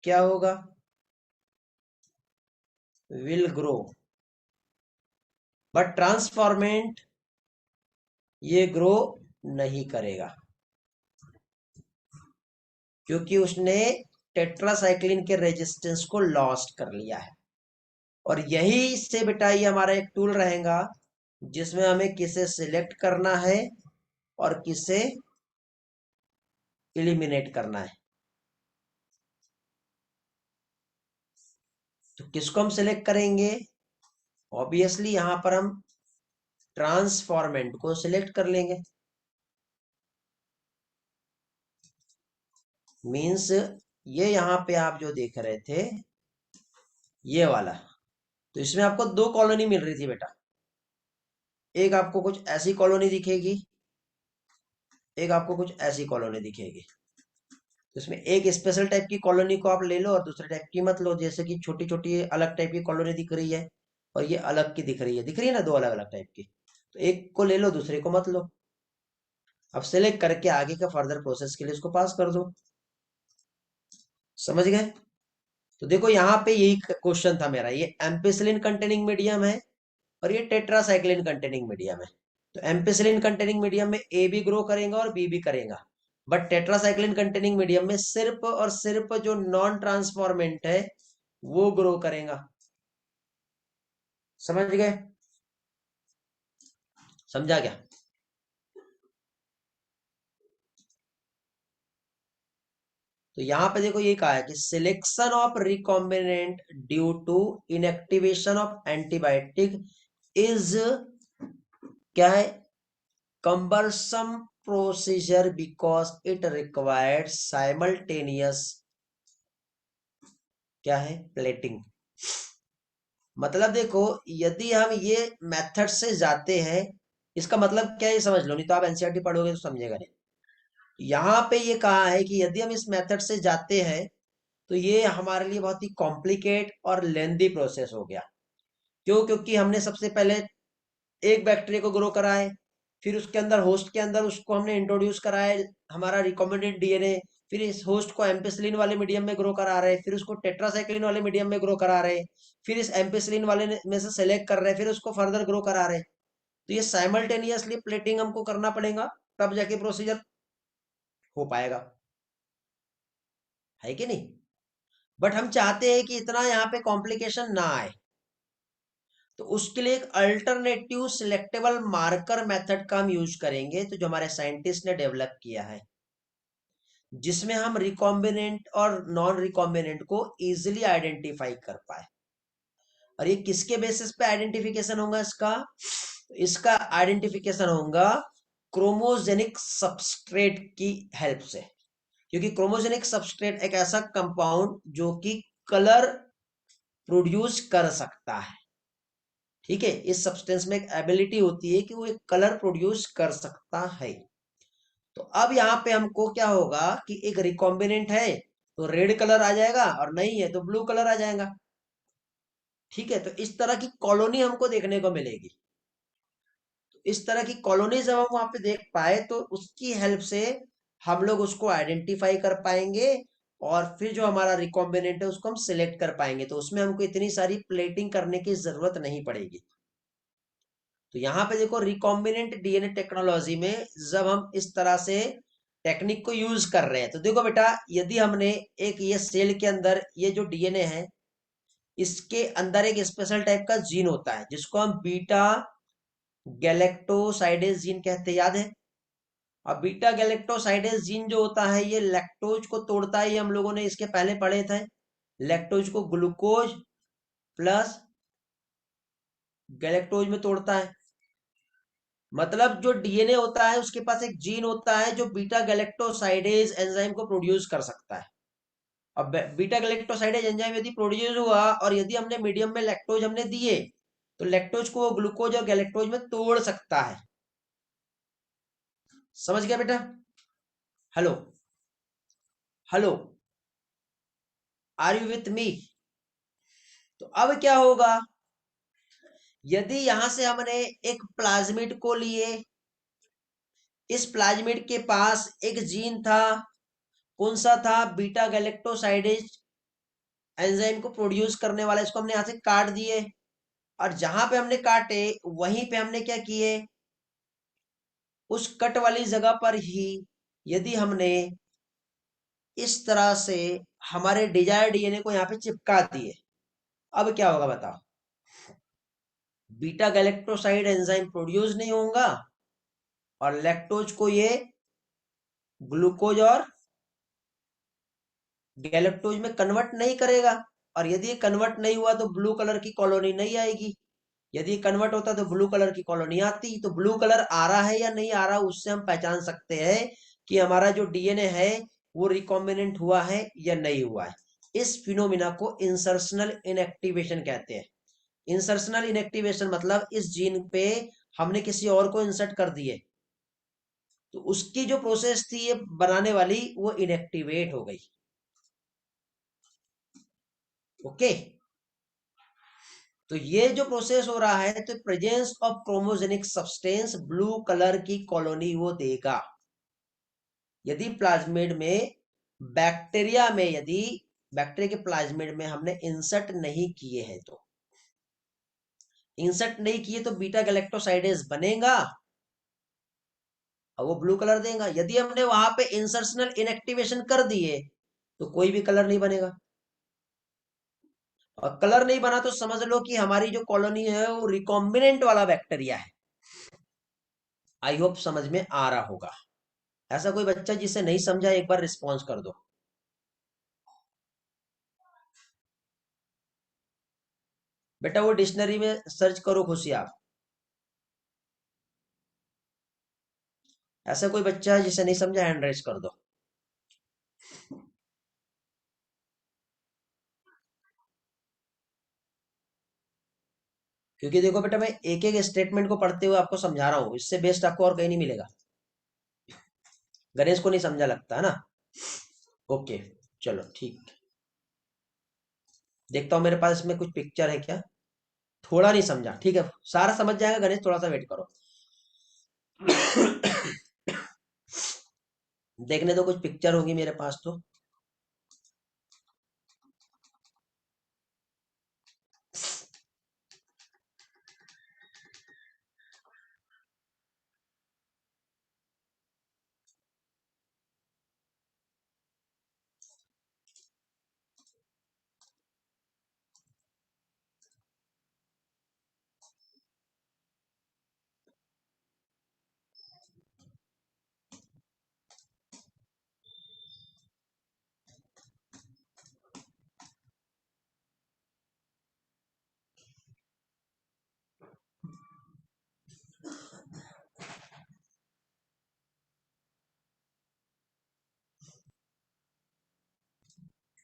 B: क्या होगा, विल ग्रो, बट ट्रांसफॉर्मेंट ये ग्रो नहीं करेगा क्योंकि उसने टेट्रासाइक्लिन के रेजिस्टेंस को लॉस्ट कर लिया है। और यही से बेटा ये हमारा एक टूल रहेगा जिसमें हमें किसे सिलेक्ट करना है और किसे एलिमिनेट करना है। तो किसको हम सिलेक्ट करेंगे, ऑब्वियसली यहां पर हम ट्रांसफॉर्मेंट को सिलेक्ट कर लेंगे। मींस ये यहां पे आप जो देख रहे थे ये वाला, तो इसमें आपको दो कॉलोनी मिल रही थी बेटा। एक आपको कुछ ऐसी कॉलोनी दिखेगी, एक आपको कुछ ऐसी कॉलोनी दिखेगी। तो इसमें एक स्पेशल टाइप की कॉलोनी को आप ले लो और दूसरे टाइप की मत लो। जैसे कि छोटी छोटी अलग टाइप की कॉलोनी दिख रही है और ये अलग की दिख रही है, ना दो अलग अलग टाइप की। तो एक को ले लो, दूसरे को मत लो। अब सेलेक्ट करके आगे का फर्दर प्रोसेस के लिए इसको पास कर दो। समझ गए। तो देखो यहाँ पे यही क्वेश्चन था मेरा, ये एम्पिसिलिन कंटेनिंग मीडियम है और ये टेट्रासाइक्लिन कंटेनिंग मीडियम है। तो एम्पिसिलिन कंटेनिंग मीडियम में ए भी ग्रो करेगा और बी भी करेगा, बट टेट्रासाइक्लिन कंटेनिंग मीडियम में सिर्फ और सिर्फ जो नॉन ट्रांसफॉर्मेंट है वो ग्रो करेगा। समझ गए, समझा क्या। तो यहां पे देखो ये कहा है कि selection of recombinant due to inactivation of antibiotic is क्या है, cumbersome procedure because it required simultaneous क्या है, प्लेटिंग। मतलब देखो यदि हम ये मेथड से जाते हैं, इसका मतलब क्या है ये समझ लो, नहीं तो आप एनसीईआरटी पढ़ोगे तो समझेगा नहीं। यहाँ पे ये कहा है कि यदि हम इस मेथड से जाते हैं तो ये हमारे लिए बहुत ही कॉम्प्लिकेट और लेंदी प्रोसेस हो गया। क्यों, क्योंकि हमने सबसे पहले एक बैक्टीरिया को ग्रो कराए, फिर उसके अंदर होस्ट के अंदर उसको हमने इंट्रोड्यूस कराया हमारा रिकॉम्बिनेंट डीएनए, फिर इस होस्ट को एम्पिसिलिन वाले मीडियम में ग्रो करा रहे, फिर उसको टेट्रासाइक्लिन वाले मीडियम में ग्रो करा रहे, फिर इस एम्पिसिलिन वाले में से सेलेक्ट कर रहे, फिर उसको फर्दर ग्रो करा रहे। तो ये साइमल्टेनियसली प्लेटिंग हमको करना पड़ेगा, तब जाके प्रोसीजर हो पाएगा, है कि नहीं। बट हम चाहते हैं कि इतना यहाँ पे कॉम्प्लिकेशन ना आए, तो उसके लिए एक अल्टरनेटिव सिलेक्टेबल मार्कर मेथड का हम यूज करेंगे, तो जो हमारे साइंटिस्ट ने डेवलप किया है, जिसमें हम रिकॉम्बिनेंट और नॉन रिकॉम्बिनेंट को इजीली आइडेंटिफाई कर पाए। और ये किसके बेसिस पे आइडेंटिफिकेशन होगा इसका, इसका आइडेंटिफिकेशन होगा क्रोमोजेनिक सबस्ट्रेट की हेल्प से। क्योंकि क्रोमोजेनिक सबस्ट्रेट एक ऐसा कंपाउंड जो कि कलर प्रोड्यूस कर सकता है। ठीक है, इस सब्सटेंस में एक एबिलिटी होती है कि वो एक कलर प्रोड्यूस कर सकता है। तो अब यहाँ पे हमको क्या होगा कि एक रिकॉम्बिनेंट है तो रेड कलर आ जाएगा और नहीं है तो ब्लू कलर आ जाएगा। ठीक है, तो इस तरह की कॉलोनी हमको देखने को मिलेगी। तो इस तरह की कॉलोनी जब हम वहां पे देख पाए तो उसकी हेल्प से हम लोग उसको आइडेंटिफाई कर पाएंगे और फिर जो हमारा रिकॉम्बिनेंट है उसको हम सिलेक्ट कर पाएंगे। तो उसमें हमको इतनी सारी प्लेटिंग करने की जरूरत नहीं पड़ेगी। तो यहाँ पे देखो रिकॉम्बिनेंट डीएनए टेक्नोलॉजी में जब हम इस तरह से टेक्निक को यूज कर रहे हैं, तो देखो बेटा यदि हमने एक ये सेल के अंदर ये जो डीएनए है इसके अंदर एक स्पेशल टाइप का जीन होता है जिसको हम बीटा गैलेक्टोसाइडेज जीन कहते हैं, याद है। अब बीटा गैलेक्टोसाइडेज जीन जो होता है ये लैक्टोज को तोड़ता है, ये हम लोगों ने इसके पहले पढ़े थे। लैक्टोज को ग्लूकोज प्लस गैलेक्टोज में तोड़ता है। मतलब जो डीएनए होता है उसके पास एक जीन होता है जो बीटा गैलेक्टोसाइडेज एंजाइम को प्रोड्यूस कर सकता है। अब बीटा गैलेक्टोसाइडेज एंजाइम यदि प्रोड्यूस हुआ और यदि हमने मीडियम में लैक्टोज हमने दिए तो लैक्टोज को वो ग्लूकोज और गैलेक्टोज में तोड़ सकता है। समझ गया बेटा? Hello, hello, are you with me? तो अब क्या होगा, यदि यहां से हमने एक प्लाज्मिड को लिए, इस प्लाज्मिड के पास एक जीन था, कौन सा था? बीटा गैलेक्टोसाइडेज एंजाइम को प्रोड्यूस करने वाला। इसको हमने यहां से काट दिए और जहां पे हमने काटे वहीं पे हमने क्या किए, उस कट वाली जगह पर ही यदि हमने इस तरह से हमारे डिजायर डीएनए को यहाँ पे चिपका दिए, अब क्या होगा बताओ? बीटा गैलेक्टोसाइड एंजाइम प्रोड्यूस नहीं होगा और लैक्टोज को ये ग्लूकोज और गैलेक्टोज में कन्वर्ट नहीं करेगा। और यदि ये कन्वर्ट नहीं हुआ तो ब्लू कलर की कॉलोनी नहीं आएगी। यदि कन्वर्ट होता तो ब्लू कलर की कॉलोनी आती। तो ब्लू कलर आ रहा है या नहीं आ रहा, उससे हम पहचान सकते हैं कि हमारा जो डीएनए है वो रिकॉम्बिनेंट हुआ है या नहीं हुआ है। इस फिनोमिना को इंसर्शनल इनएक्टिवेशन कहते हैं। इंसर्शनल इनएक्टिवेशन मतलब इस जीन पे हमने किसी और को इंसर्ट कर दिए तो उसकी जो प्रोसेस थी ये बनाने वाली वो इनएक्टिवेट हो गई। ओके, तो ये जो प्रोसेस हो रहा है तो presence of chromogenic substance blue colour की कॉलोनी वो देगा। यदि प्लाज्मिड में बैक्टीरिया में यदि बैक्टीरिया के प्लाज्मिड में हमने इंसर्ट नहीं किए हैं तो इंसर्ट नहीं किए तो बीटा गैलेक्टोसाइडेज बनेगा और वो ब्लू कलर देगा। यदि हमने वहां पे इंसर्शनल इनएक्टिवेशन कर दिए तो कोई भी कलर नहीं बनेगा। और कलर नहीं बना तो समझ लो कि हमारी जो कॉलोनी है वो रिकॉम्बिनेंट वाला बैक्टीरिया है। आई होप समझ में आ रहा होगा। ऐसा कोई बच्चा जिसे नहीं समझा एक बार रिस्पॉन्स कर दो। बेटा वो डिक्शनरी में सर्च करो खुशी आप। ऐसा कोई बच्चा है जिसे नहीं समझा, हैंड रेज कर दो। क्योंकि देखो बेटा मैं एक एक स्टेटमेंट को पढ़ते हुए आपको समझा रहा हूं, इससे बेस्ट आपको और कहीं नहीं मिलेगा। गणेश को नहीं समझा लगता है ना? ओके, चलो ठीक। देखता हूँ मेरे पास इसमें कुछ पिक्चर है क्या। थोड़ा नहीं समझा, ठीक है, सारा समझ जाएगा गणेश, थोड़ा सा वेट करो। देखने दो, कुछ पिक्चर होगी मेरे पास तो।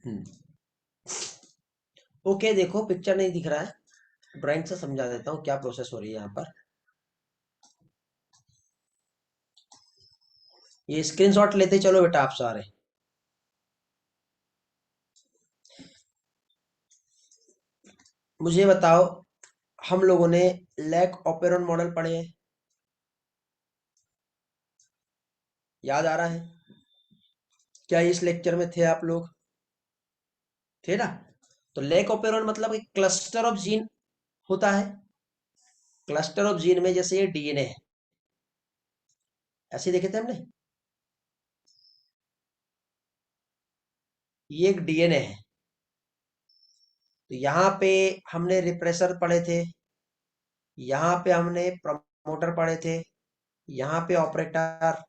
B: हम्म, ओके, देखो पिक्चर नहीं दिख रहा है, ड्राइंग से समझा देता हूँ क्या प्रोसेस हो रही है यहाँ पर। ये स्क्रीनशॉट लेते चलो बेटा आप सारे। मुझे बताओ, हम लोगों ने लैक ऑपेरॉन मॉडल पढ़े हैं, याद आ रहा है? क्या इस लेक्चर में थे आप लोग? थे ना? तो लैक ऑपेरॉन मतलब एक क्लस्टर ऑफ जीन होता है। क्लस्टर ऑफ जीन में जैसे ये डीएनए है, ऐसे देखे थे हमने। ये एक डीएनए है। तो यहाँ पे हमने रिप्रेसर पढ़े थे, यहाँ पे हमने प्रमोटर पढ़े थे, यहाँ पे ऑपरेटर,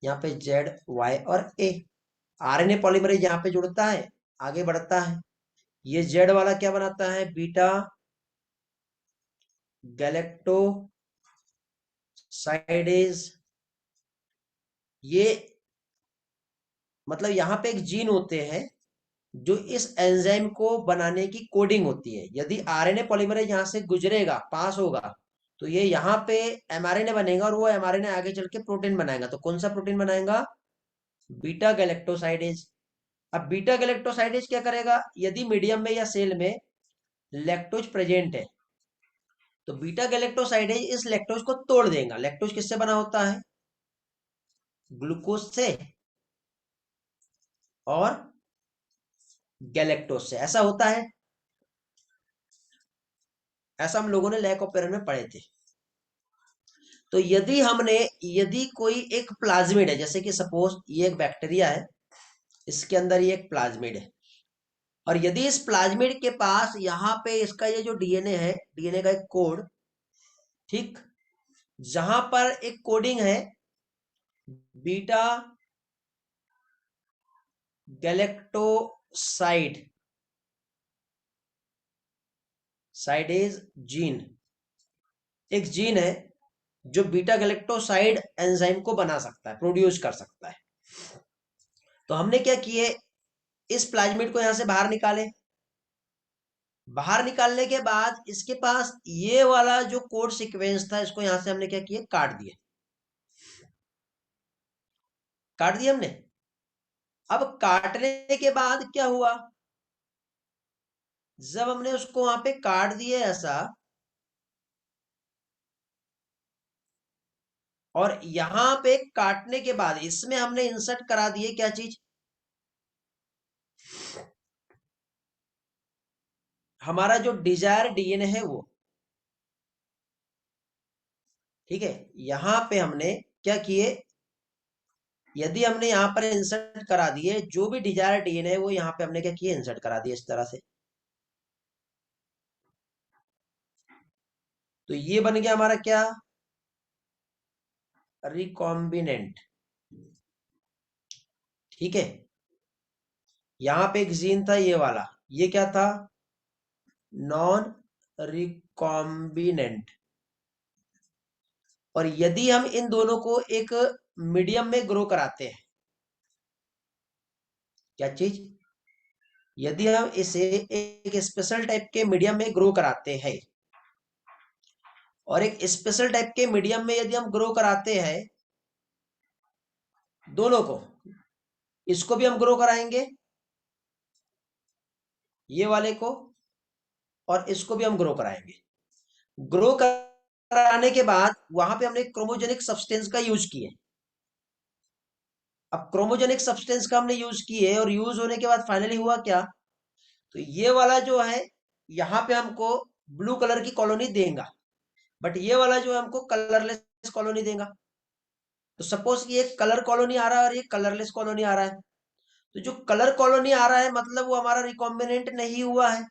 B: यहाँ पे जेड वाई और ए। आरएनए पॉलीमरेज यहाँ पे जुड़ता है, आगे बढ़ता है। ये जेड वाला क्या बनाता है? बीटा गैलेक्टो साइडेज, ये मतलब यहां पे एक जीन होते हैं जो इस एंजाइम को बनाने की कोडिंग होती है। यदि आरएनए पॉलीमरेज यहां से गुजरेगा, पास होगा, तो ये यहाँ पे एमआरएनए बनेगा और वो एमआरएनए आगे चल के प्रोटीन बनाएगा। तो कौन सा प्रोटीन बनाएगा? Beta galactosidase. अब बीटा गैलेक्टोसाइडेज क्या करेगा? यदि मीडियम में या सेल में लैक्टोज प्रेजेंट है तो बीटा गैलेक्टोसाइडेज इस लैक्टोज को तोड़ देगा। लैक्टोज किससे बना होता है? ग्लूकोज से और गैलेक्टोज से। ऐसा होता है, ऐसा हम लोगों ने लैक ऑफ पेयर में पढ़े थे। तो यदि कोई एक प्लाज्मिड है, जैसे कि सपोज ये एक बैक्टीरिया है, इसके अंदर ये एक प्लाज्मिड है, और यदि इस प्लाज्मिड के पास यहाँ पे इसका ये जो डीएनए है, डीएनए का एक कोड, ठीक, जहां पर एक कोडिंग है बीटा गैलेक्टोसाइड साइडेज जीन, एक जीन है जो बीटा गैलेक्टोसाइड एंजाइम को बना सकता है, प्रोड्यूस कर सकता है। तो हमने क्या किए, इस प्लाज्मिड को यहां से बाहर निकाले। बाहर निकालने के बाद इसके पास ये वाला जो कोड सीक्वेंस था, इसको यहां से हमने क्या किया, काट दिए। काट दिया हमने। अब काटने के बाद क्या हुआ, जब हमने उसको वहां पे काट दिया ऐसा, और यहां पे काटने के बाद इसमें हमने इंसर्ट करा दिए क्या चीज, हमारा जो डिजायर डीएनए है वो। ठीक है, यहां पे हमने क्या किए, यदि हमने यहां पर इंसर्ट करा दिए जो भी डिजायर डीएनए है वो, यहां पे हमने क्या किया, इंसर्ट करा दिया इस तरह से। तो ये बन गया हमारा क्या, रिकॉम्बिनेंट। ठीक है, यहां पे एक जीन था ये वाला, ये क्या था, नॉन रिकॉम्बिनेंट। और यदि हम इन दोनों को एक मीडियम में ग्रो कराते हैं, क्या चीज, यदि हम इसे एक स्पेशल टाइप के मीडियम में ग्रो कराते हैं, और एक स्पेशल टाइप के मीडियम में यदि हम ग्रो कराते हैं दोनों को, इसको भी हम ग्रो कराएंगे, ये वाले को, और इसको भी हम ग्रो कराएंगे। ग्रो कराने के बाद वहां पे हमने क्रोमोजेनिक सब्सटेंस का यूज किया। अब क्रोमोजेनिक सब्सटेंस का हमने यूज किए, और यूज होने के बाद फाइनली हुआ क्या, तो ये वाला जो है यहाँ पे हमको ब्लू कलर की कॉलोनी देगा, बट ये वाला जो है हमको कलरलेस कॉलोनी देगा। तो सपोज ये कलर कॉलोनी आ रहा है और ये कलरलेस कॉलोनी आ रहा है, तो जो कलर कॉलोनी आ रहा है मतलब वो हमारा रिकॉम्बिनेंट नहीं हुआ है।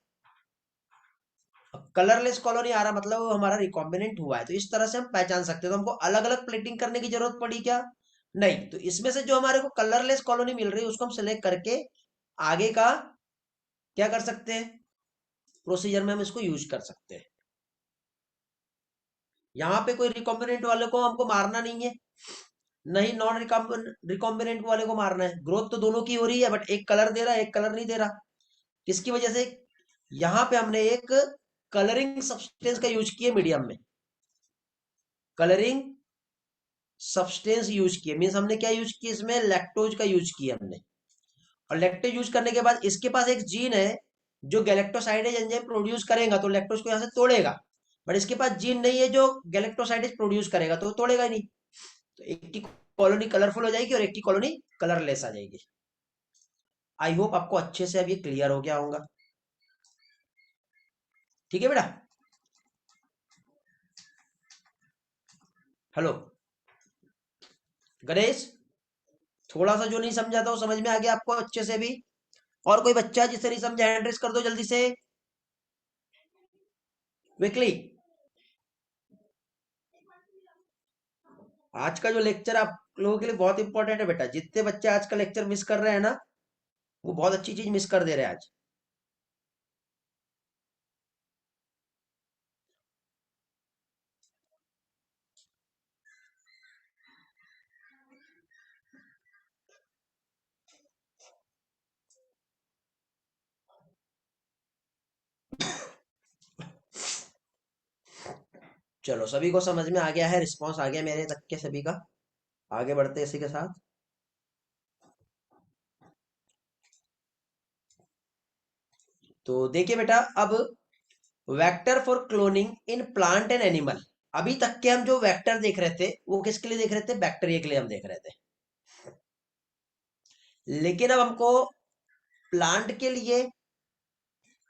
B: कलरलेस कॉलोनी आ रहा मतलब वो हमारा रिकॉम्बिनेंट हुआ है। तो इस तरह से हम पहचान सकते हैं। तो हमको अलग अलग प्लेटिंग करने की जरूरत पड़ी क्या? नहीं। तो इसमें से जो हमारे को कलरलेस कॉलोनी मिल रही है उसको हम सिलेक्ट करके आगे का क्या कर सकते हैं, प्रोसीजर में हम इसको यूज कर सकते हैं। यहाँ पे कोई रिकॉम्बिनेंट वाले को हमको मारना नहीं है, नहीं नॉन रिकॉम्बिनेंट वाले को मारना है। ग्रोथ तो दोनों की हो रही है, बट एक कलर दे रहा है एक कलर नहीं दे रहा। किसकी वजह से? यहाँ पे हमने एक कलरिंग सब्सटेंस का यूज किया मीडियम में, कलरिंग सब्सटेंस यूज किया, मीन्स हमने क्या यूज किया, इसमें लैक्टोज का यूज किया हमने। और लैक्टोज यूज करने के बाद इसके पास एक जीन है जो गैलेक्टोसाइडेज एंजाइम प्रोड्यूस करेगा, तो लैक्टोज को यहाँ से तोड़ेगा। बट इसके पास जीन नहीं है जो गैलेक्टोसाइडेज प्रोड्यूस करेगा, तो वो तोड़ेगा ही नहीं। तो एक की कॉलोनी कलरफुल हो जाएगी और एक की कॉलोनी कलरलेस आ जाएगी। आई होप आपको अच्छे से अब ये क्लियर हो गया होगा। ठीक है बेटा। हेलो गणेश, थोड़ा सा जो नहीं समझा था वो समझ में आ गया आपको अच्छे से भी? और कोई बच्चा जिसे नहीं समझा हैंड रेस कर दो जल्दी से, क्विकली। आज का जो लेक्चर आप लोगों के लिए बहुत इंपॉर्टेंट है बेटा। जितने बच्चे आज का लेक्चर मिस कर रहे हैं ना, वो बहुत अच्छी चीज मिस कर दे रहे हैं आज। चलो सभी को समझ में आ गया है, रिस्पॉन्स आ गया मेरे तक के सभी का। आगे बढ़ते हैं इसी के साथ। तो देखिए बेटा, अब vector for cloning in plant and animal. अभी तक के हम जो वेक्टर देख रहे थे वो किसके लिए देख रहे थे? बैक्टीरिया के लिए हम देख रहे थे। लेकिन अब हमको प्लांट के लिए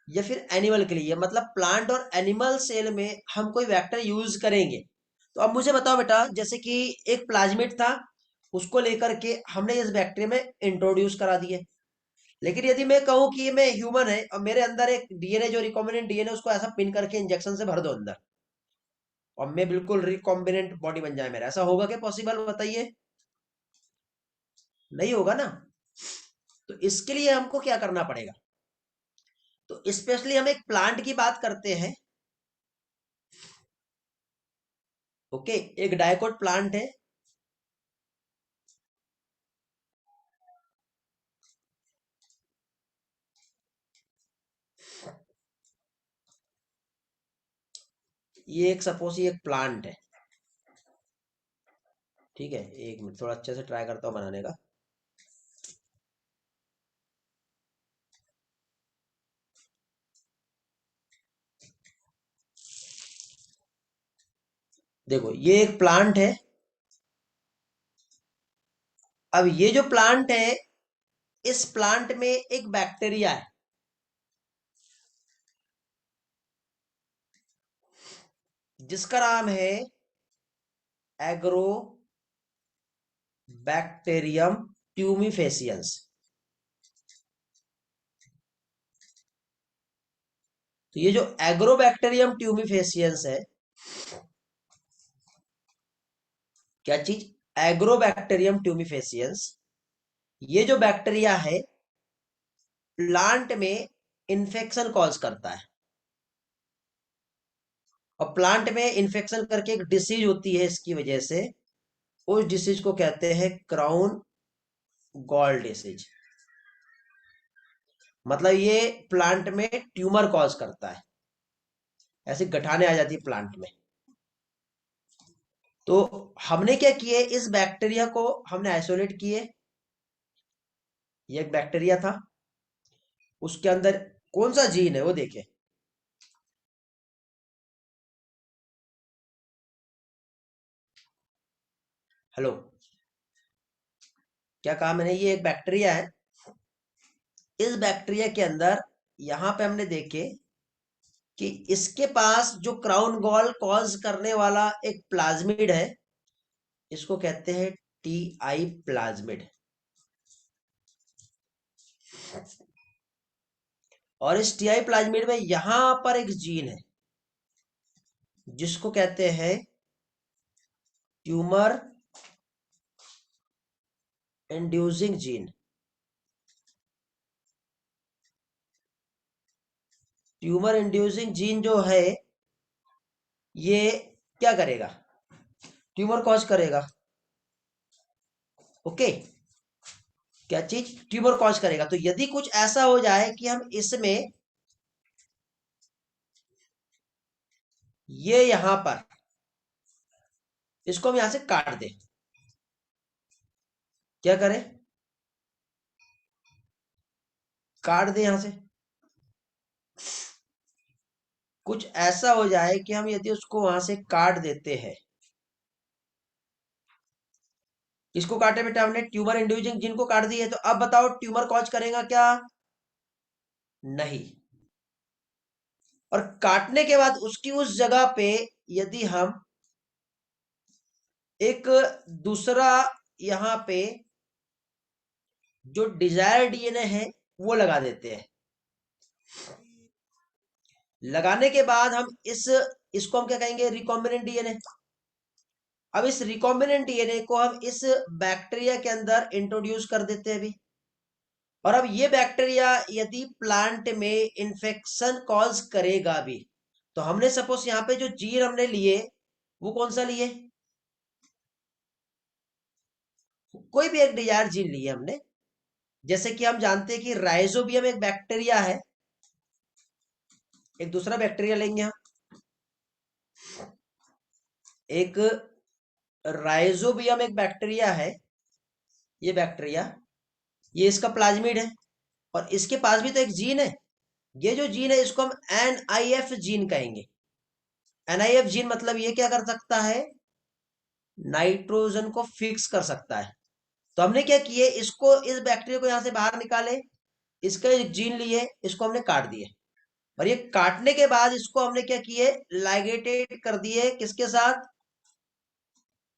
B: या फिर एनिमल के लिए, मतलब प्लांट और एनिमल सेल में हम कोई वेक्टर यूज करेंगे। तो अब मुझे बताओ बेटा, जैसे कि एक प्लाज्मिड था, उसको लेकर के हमने इस बैक्टीरिया में इंट्रोड्यूस करा दिए। लेकिन यदि मैं कहूं कि मैं ह्यूमन है और मेरे अंदर एक डीएनए, जो रिकॉम्बिनेंट डीएनए, उसको ऐसा पिन करके इंजेक्शन से भर दो अंदर, और मैं बिल्कुल रिकॉम्बिनेंट बॉडी बन जाए मेरा, ऐसा होगा क्या पॉसिबल? बताइए। नहीं होगा ना। तो इसके लिए हमको क्या करना पड़ेगा? तो स्पेशली हम एक प्लांट की बात करते हैं। ओके, एक डायकोट प्लांट है। ये एक, सपोज ये एक प्लांट है। ठीक है, एक मिनट, थोड़ा अच्छे से ट्राई करता हूँ बनाने का। देखो, ये एक प्लांट है। अब ये जो प्लांट है, इस प्लांट में एक बैक्टीरिया है, जिसका नाम है एग्रो बैक्टीरियम ट्यूमिफेसियंस। तो ये जो एग्रोबैक्टीरियम ट्यूमिफेसियंस है, क्या चीज? Agrobacterium tumefaciens. ये जो बैक्टीरिया है, प्लांट में इन्फेक्शन कॉज करता है। और प्लांट में इन्फेक्शन करके एक डिसीज होती है इसकी वजह से, उस डिसीज को कहते हैं क्राउन गॉल डिसीज। मतलब ये प्लांट में ट्यूमर कॉज करता है, ऐसी गठाने आ जाती है प्लांट में। तो हमने क्या किए, इस बैक्टीरिया को हमने आइसोलेट किए। ये एक बैक्टीरिया था, उसके अंदर कौन सा जीन है वो देखे। हेलो, क्या कहा मैंने? ये एक बैक्टीरिया है। इस बैक्टीरिया के अंदर, यहां पे हमने देखे कि इसके पास जो क्राउन गॉल कॉज करने वाला एक प्लाज्मिड है, इसको कहते हैं टी आई प्लाज्मिड। और इस टी आई प्लाज्मिड में यहां पर एक जीन है, जिसको कहते हैं tumour inducing gene. Tumour inducing gene जो है, ये क्या करेगा? ट्यूमर कॉज करेगा। ओके, क्या चीज? ट्यूमर कॉज करेगा। तो यदि कुछ ऐसा हो जाए कि हम इसमें, ये यहां पर, इसको हम यहां से काट दें, क्या करें? काट दें यहां से। कुछ ऐसा हो जाए कि हम यदि उसको वहां से काट देते हैं, इसको काटे बेटा हमने, ट्यूमर इंड्यूसिंग जीन को काट दिए, तो अब बताओ ट्यूमर कॉज करेगा क्या? नहीं। और काटने के बाद उसकी उस जगह पे यदि हम एक दूसरा, यहां पे जो डिजायर डीएनए है वो लगा देते हैं। लगाने के बाद हम इसको हम क्या कहेंगे? Recombinant DNA. अब इस रिकॉम्बिनेंट डीएनए को हम इस बैक्टीरिया के अंदर इंट्रोड्यूस कर देते हैं अभी। और अब ये बैक्टीरिया यदि प्लांट में इंफेक्शन कॉज करेगा भी, तो हमने सपोज यहाँ पे जो जीन हमने लिए, वो कौन सा लिए? कोई भी एक डिजायर जीन लिए हमने। जैसे कि हम जानते हैं कि राइजोबियम एक बैक्टीरिया है। एक दूसरा बैक्टीरिया लेंगे हम, एक राइजोबियम एक बैक्टीरिया है, ये बैक्टीरिया, ये इसका प्लाज्मिड है, और इसके पास भी तो एक जीन है। ये जो जीन है इसको हम NIF जीन कहेंगे। NIF जीन मतलब ये क्या कर सकता है, नाइट्रोजन को फिक्स कर सकता है। तो हमने क्या किए, इसको, इस बैक्टीरिया को यहां से बाहर निकाले, इसका एक जीन लिए, इसको हमने काट दिए, और ये काटने के बाद इसको हमने क्या किए, लाइगेटेड कर दिए, किसके साथ,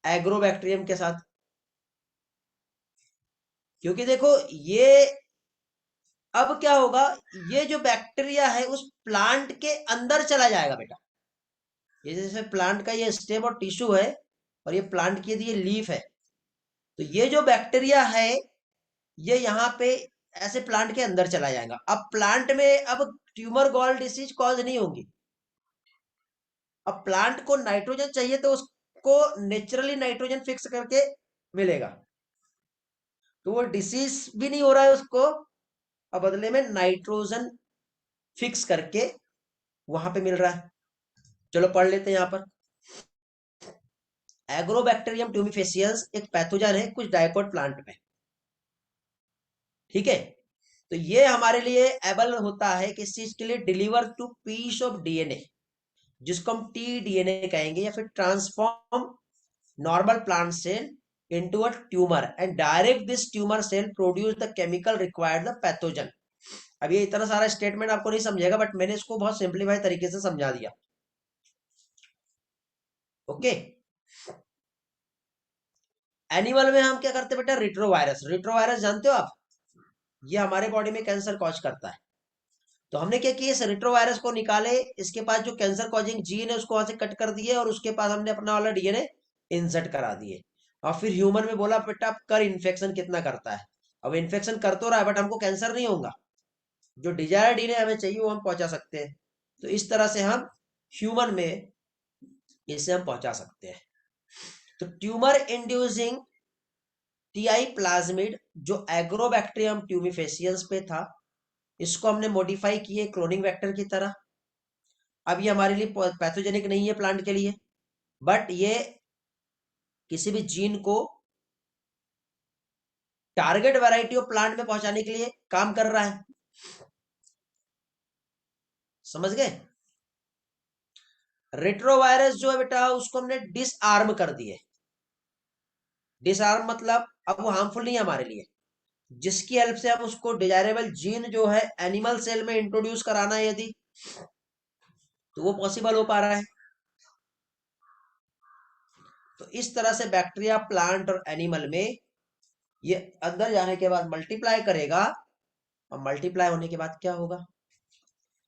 B: एग्रोबैक्टीरियम के साथ। क्योंकि देखो ये, अब क्या होगा, ये जो बैक्टीरिया है उस प्लांट के अंदर चला जाएगा बेटा। ये जैसे प्लांट का ये स्टेम और टिश्यू है, और ये प्लांट की यदि ये लीफ है, तो ये जो बैक्टीरिया है ये यहाँ पे ऐसे प्लांट के अंदर चला जाएगा। अब प्लांट में अब ट्यूमर गॉल डिसीज कॉज नहीं होगी। अब प्लांट को नाइट्रोजन चाहिए तो उसको नेचुरली नाइट्रोजन फिक्स करके मिलेगा, तो वो डिसीज भी नहीं हो रहा है उसको, अब बदले में नाइट्रोजन फिक्स करके वहां पे मिल रहा है। चलो पढ़ लेते हैं यहां पर। एग्रोबैक्टीरियम ट्यूमिफेसियंस एक पैथोजन है कुछ डायकोट प्लांट में, ठीक है। तो ये हमारे लिए एबल होता है किस चीज के लिए, deliver to piece of DNA, जिसको हम tDNA कहेंगे, या फिर transform normal plant cell into a tumour and direct this tumour cell produce the chemical required the pathogen. अब ये इतना सारा स्टेटमेंट आपको नहीं समझेगा, बट मैंने इसको बहुत सिंप्लीफाई तरीके से समझा दिया। ओके, एनिमल में हम क्या करते हैं बेटा, रिट्रोवायरस। रिट्रोवायरस जानते हो आप, ये हमारे बॉडी में कैंसर कॉज करता है। तो हमने क्या किया, इस रिट्रोवायरस को निकाले, इसके पास जो कैंसर कॉजिंग जीन है उसको वहां से कट कर दिए, और उसके पास हमने अपना वाला डीएनए इंसर्ट करा दिए, और फिर ह्यूमन में बोला बेटा कर इन्फेक्शन कितना करता है। अब इन्फेक्शन कर तो रहा है, बट हमको कैंसर नहीं होगा, जो डिजायर डीएनए हमें चाहिए वो हम पहुंचा सकते हैं। तो इस तरह से हम ह्यूमन में इसे हम पहुंचा सकते हैं। तो ट्यूमर इंड्यूसिंग टीआई प्लाज्मिड जो एग्रोबैक्टीरियम ट्यूमिफेसियंस पे था, इसको हमने मॉडिफाई किए क्लोनिंग वेक्टर की तरह। अब ये हमारे लिए पैथोजेनिक नहीं है प्लांट के लिए, बट ये किसी भी जीन को टारगेट वैरायटी ऑफ प्लांट में पहुंचाने के लिए काम कर रहा है। समझ गए। रेट्रोवायरस जो है बेटा उसको हमने डिसआर्म कर दिए। डिसआर्म मतलब अब वो हार्मफुल नहीं है हमारे लिए, जिसकी हेल्प से हम उसको डिजायरेबल जीन जो है एनिमल सेल में इंट्रोड्यूस कराना है यदि, तो वो पॉसिबल हो पा रहा है। तो इस तरह से बैक्टीरिया प्लांट और एनिमल में ये अंदर जाने के बाद मल्टीप्लाई करेगा, और मल्टीप्लाई होने के बाद क्या होगा,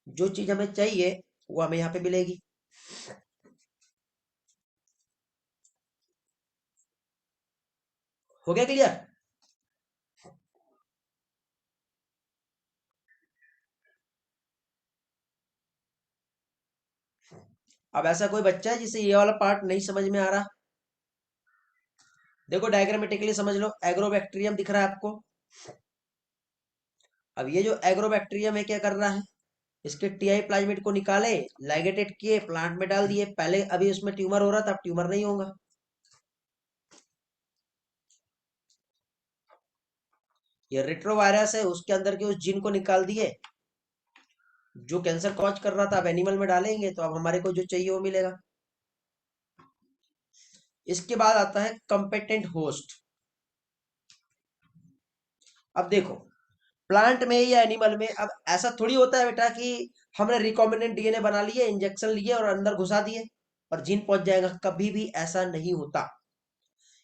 B: जो चीज हमें चाहिए वो हमें यहाँ पे मिलेगी। हो गया क्लियर। अब ऐसा कोई बच्चा है जिसे ये वाला पार्ट नहीं समझ में आ रहा, देखो डायग्रामेटिकली समझ लो। एग्रोबैक्टीरियम दिख रहा है आपको। अब ये जो एग्रोबैक्टीरियम है क्या कर रहा है, इसके टीआई प्लाज्मिड को निकाले, लाइगेटेड किए, प्लांट में डाल दिए। पहले अभी उसमें ट्यूमर हो रहा था, अब ट्यूमर नहीं होगा। ये रेट्रोवायरस है, उसके अंदर के उस जीन को निकाल दिए जो कैंसर कॉज कर रहा था, अब एनिमल में डालेंगे तो अब हमारे को जो चाहिए वो मिलेगा। इसके बाद आता है कंपेटेंट होस्ट। अब देखो प्लांट में या एनिमल में अब ऐसा थोड़ी होता है बेटा कि हमने रिकॉम्बिनेंट डीएनए बना लिए, इंजेक्शन लिए और अंदर घुसा दिए और जीन पहुंच जाएगा, कभी भी ऐसा नहीं होता।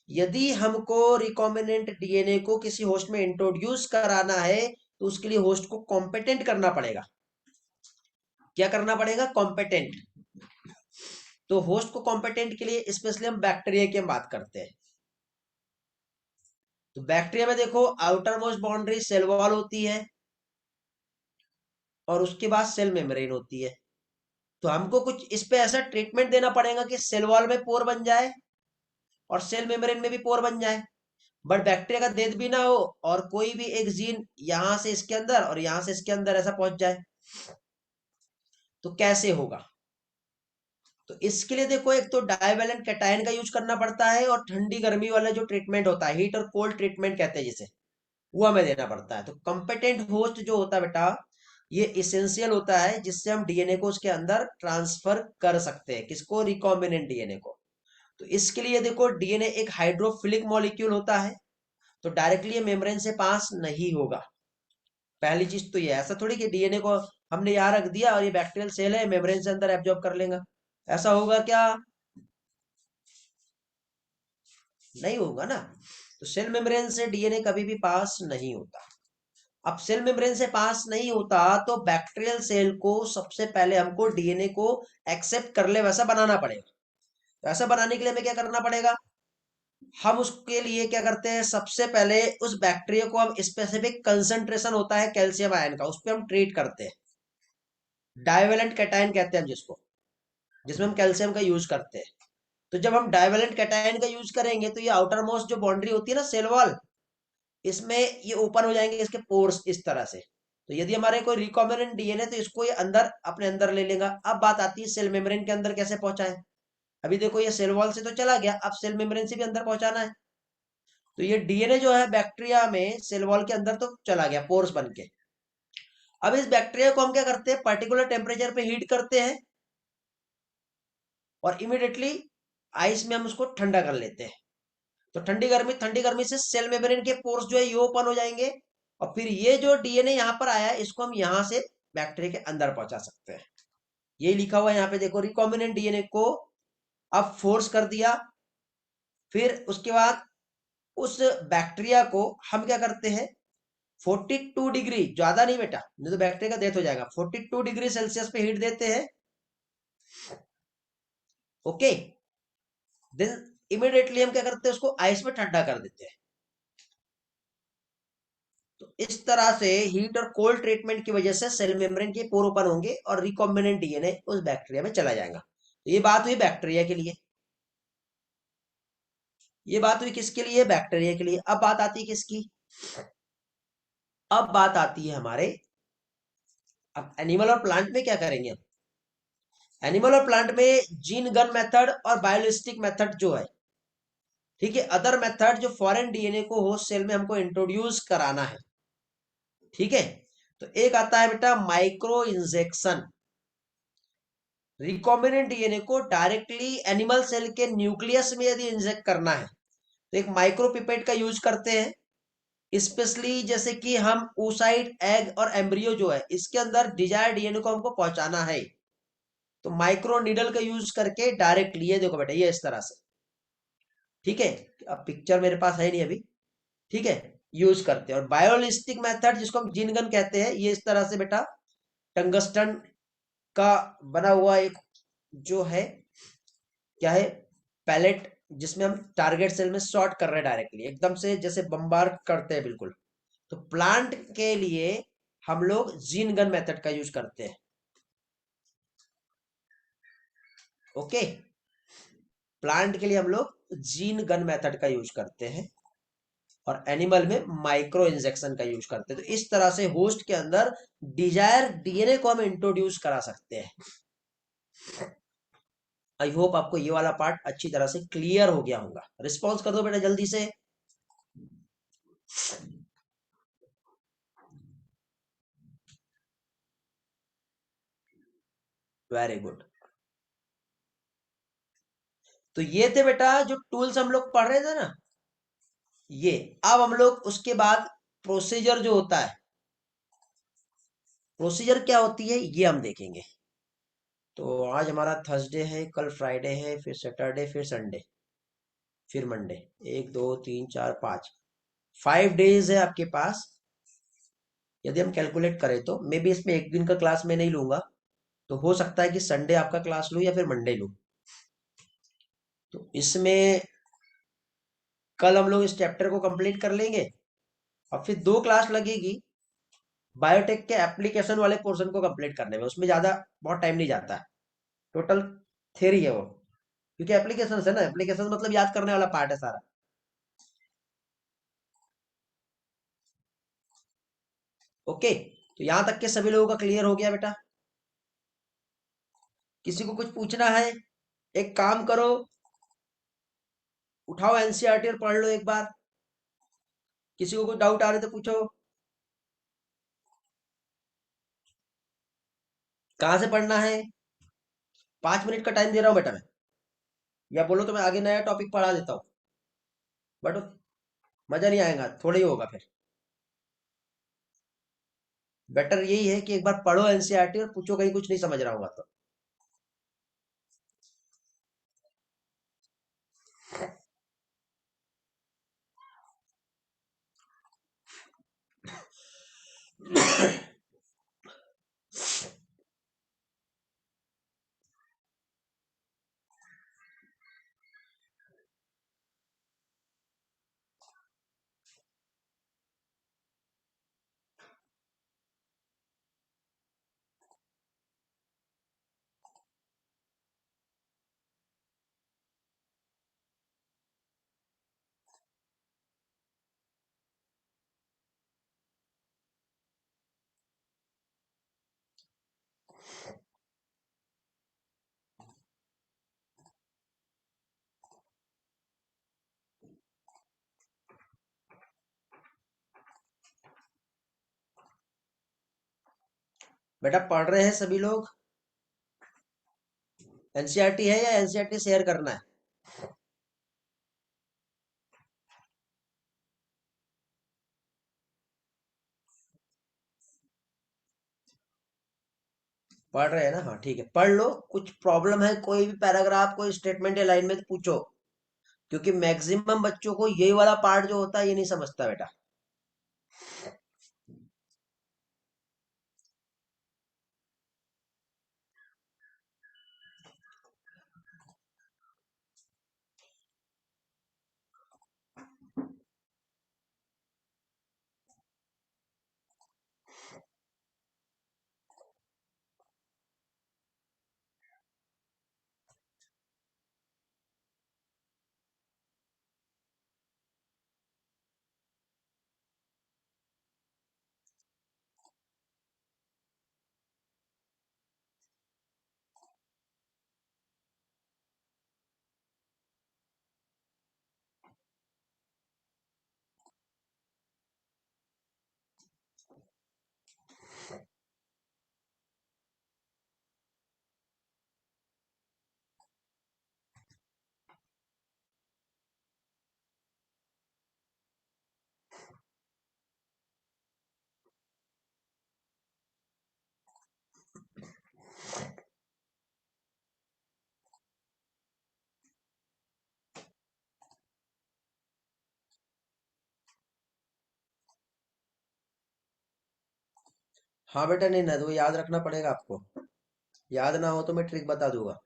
B: यदि हमको रिकॉम्बिनेंट डीएनए को किसी होस्ट में इंट्रोड्यूस कराना है तो उसके लिए होस्ट को कॉम्पिटेंट करना पड़ेगा। क्या करना पड़ेगा, कॉम्पिटेंट। तो होस्ट को कॉम्पिटेंट के लिए स्पेशली हम बैक्टीरिया की बात करते हैं। तो बैक्टीरिया में देखो outermost boundary cell wall होती है, और उसके बाद सेल मेम्ब्रेन होती है। तो हमको कुछ इस पे ऐसा ट्रीटमेंट देना पड़ेगा कि सेल वॉल में पोर बन जाए और सेल मेम्ब्रेन में भी पोर बन जाए, बट बैक्टीरिया का डेथ भी ना हो, और कोई भी एक जीन यहां से इसके अंदर और यहां से इसके अंदर ऐसा पहुंच जाए। तो कैसे होगा, तो इसके लिए देखो, एक तो डाइवेलेंट कैटायन का यूज करना पड़ता है, और ठंडी गर्मी वाला जो ट्रीटमेंट होता है, हीट और कोल्ड ट्रीटमेंट कहते हैं जिसे, वो हमें देना पड़ता है। तो कंपेटेंट होस्ट जो होता है बेटा, ये इसेंशियल होता है, जिससे हम डीएनए को उसके अंदर ट्रांसफर कर सकते हैं। किसको? रिकॉम्बिनेंट डीएनए को। तो इसके लिए देखो, डीएनए एक हाइड्रोफिलिक मॉलिक्यूल होता है, तो डायरेक्टली ये मेम्ब्रेन से पास नहीं होगा। पहली चीज तो ये, ऐसा थोड़ी कि डीएनए को हमने यहाँ रख दिया और ये बैक्टीरियल सेल है, मेम्ब्रेन से अंदर एब्जॉर्ब कर लेगा। ऐसा होगा क्या? नहीं होगा ना। तो सेल मेम्ब्रेन से डीएनए कभी भी पास नहीं होता। अब सेल मेम्ब्रेन से पास नहीं होता, तो बैक्टीरियल सेल को सबसे पहले हमको डीएनए को एक्सेप्ट कर ले वैसा बनाना पड़ेगा। तो ऐसा बनाने के लिए हमें क्या करना पड़ेगा? हम उसके लिए क्या करते हैं, सबसे पहले उस बैक्टीरिया को हम स्पेसिफिक कंसंट्रेशन होता है कैल्शियम आयन का, उस पर हम ट्रीट करते हैं। डाइवेलेंट कैटायन कहते हैं हम जिसको, जिसमें हम कैल्शियम का यूज करते हैं। तो जब हम डाइवेलेंट कैटायन का यूज करेंगे, तो ये आउटर मोस्ट जो बाउंड्री होती है ना सेल वॉल, इसमें ये ओपन हो जाएंगे इसके पोर्स इस तरह से। तो यदि हमारे कोई रिकॉम्बिनेंट डीएनए, तो इसको ये अंदर अपने अंदर ले लेगा। अब बात आती है सेल मेम्ब्रेन के अंदर कैसे पहुंचा है। अभी देखो, ये सेल वॉल से तो चला गया, अब सेल मेम्ब्रेन से भी अंदर पहुंचाना है। तो ये डीएनए जो है बैक्टीरिया में सेल वॉल के अंदर तो चला गया पोर्स बन के। अब इस बैक्टीरिया को हम क्या करते हैं, पर्टिकुलर टेम्परेचर पे हीट करते हैं, और इमिडिएटली आइस में हम उसको ठंडा कर लेते हैं। तो ठंडी गर्मी से सेल मेम्ब्रेन के पोर्स जो है ये ओपन हो जाएंगे, और फिर ये जो डीएनए यहाँ पर आया है, इसको हम यहाँ से बैक्टीरिया के अंदर पहुंचा सकते हैं। ये लिखा हुआ है यहाँ पे देखो, रिकॉम्बिनेंट डीएनए को अब फोर्स कर दिया। फिर उसके बाद उस बैक्टीरिया को हम क्या करते हैं, 42 डिग्री, ज्यादा नहीं बेटा, नहीं तो बैक्टीरिया का डेथ हो जाएगा, 42 डिग्री सेल्सियस पे हीट देते हैं। ओके। देन इमिडिएटली हम क्या करते हैं, उसको आइस में ठंडा कर देते हैं। तो इस तरह से हीट और कोल्ड ट्रीटमेंट की वजह से सेल मेम्ब्रेन के पोर ओपन होंगे, और रिकॉम्बिनेंट डीएनए उस बैक्टीरिया में चला जाएगा। तो ये बात हुई बैक्टीरिया के लिए। ये बात हुई किसके लिए? बैक्टीरिया के लिए। अब बात आती है किसकी? अब बात आती है हमारे, अब एनिमल और प्लांट में क्या करेंगे हम? एनिमल और प्लांट में जीन गन मेथड और बायोलिस्टिक मेथड जो है, ठीक है, अदर मेथड जो फॉरेन डीएनए को होस्ट सेल में हमको इंट्रोड्यूस कराना है, ठीक है। तो एक आता है बेटा माइक्रो इंजेक्शन। रिकॉम्बिनेंट डीएनए को डायरेक्टली एनिमल सेल के न्यूक्लियस में यदि इंजेक्ट करना है, तो एक माइक्रोपिपेट का यूज करते हैं। स्पेशली जैसे कि हम oocyte, एग और एम्ब्रियो जो है, इसके अंदर डिजायर डीएनए को हमको पहुंचाना है, तो माइक्रो नीडल का यूज करके डायरेक्टली, ये देखो बेटा, ये इस तरह से, ठीक है। अब पिक्चर मेरे पास है नहीं अभी, ठीक है, यूज करते हैं। और बायोलिस्टिक मेथड जिसको हम जीन गन कहते हैं, ये इस तरह से बेटा, टंगस्टन का बना हुआ एक जो है, क्या है, पैलेट, जिसमें हम टारगेट सेल में शॉट कर रहे हैं डायरेक्टली, एकदम से जैसे बम्बार्ड करते हैं बिल्कुल। तो प्लांट के लिए हम लोग जीन गन मेथड का यूज करते हैं। ओके। प्लांट के लिए हम लोग जीन गन मेथड का यूज करते हैं, और एनिमल में माइक्रो इंजेक्शन का यूज करते हैं। तो इस तरह से होस्ट के अंदर डिजायर डीएनए को हम इंट्रोड्यूस करा सकते हैं। आई होप आपको ये वाला पार्ट अच्छी तरह से क्लियर हो गया होगा। रिस्पॉन्स कर दो बेटा जल्दी से। Very good. तो ये थे बेटा जो टूल्स हम लोग पढ़ रहे थे ना, ये। अब हम लोग उसके बाद प्रोसीजर जो होता है, प्रोसीजर क्या होती है, ये हम देखेंगे। तो आज हमारा थर्सडे है, कल फ्राइडे है, फिर सैटरडे, फिर संडे, फिर मंडे। 1 2 3 4 5, 5 डेज है आपके पास। यदि हम कैलकुलेट करें तो मे बी इसमें एक दिन का क्लास मैं नहीं लूंगा, तो हो सकता है कि संडे आपका क्लास लूं या फिर मंडे लूं। तो इसमें कल हम लोग इस चैप्टर को कंप्लीट कर लेंगे, और फिर 2 क्लास लगेगी बायोटेक के एप्लीकेशन वाले पोर्शन को कंप्लीट करने में। उसमें ज़्यादा बहुत टाइम नहीं जाता है, टोटल थ्योरी है वो, क्योंकि एप्लीकेशन है ना, एप्लीकेशन मतलब याद करने वाला पार्ट है सारा। ओके। तो यहां तक के सभी लोगों का क्लियर हो गया बेटा? किसी को कुछ पूछना है? एक काम करो, उठाओ एनसीईआरटी और पढ़ लो एक बार। किसी को कोई डाउट आ रहे तो पूछो। कहाँ से पढ़ना है? 5 मिनट का टाइम दे रहा हूँ बेटा मैं। या बोलो तो मैं आगे नया टॉपिक पढ़ा देता हूँ, बट मजा नहीं आएगा, थोड़ा ही होगा फिर। बेटर यही है कि एक बार पढ़ो एनसीईआरटी और पूछो कहीं कुछ नहीं समझ रहा होगा तो। बेटा पढ़ रहे हैं सभी लोग? एनसीईआरटी है या एनसीईआरटी शेयर करना है? पढ़ रहे हैं ना? हाँ ठीक है, पढ़ लो। कुछ प्रॉब्लम है, कोई भी पैराग्राफ, कोई स्टेटमेंट या लाइन में तो पूछो। क्योंकि मैक्सिमम बच्चों को ये वाला पार्ट जो होता है ये नहीं समझता बेटा। हाँ बेटा, नहीं ना तो याद रखना पड़ेगा आपको। याद ना हो तो मैं ट्रिक बता दूंगा।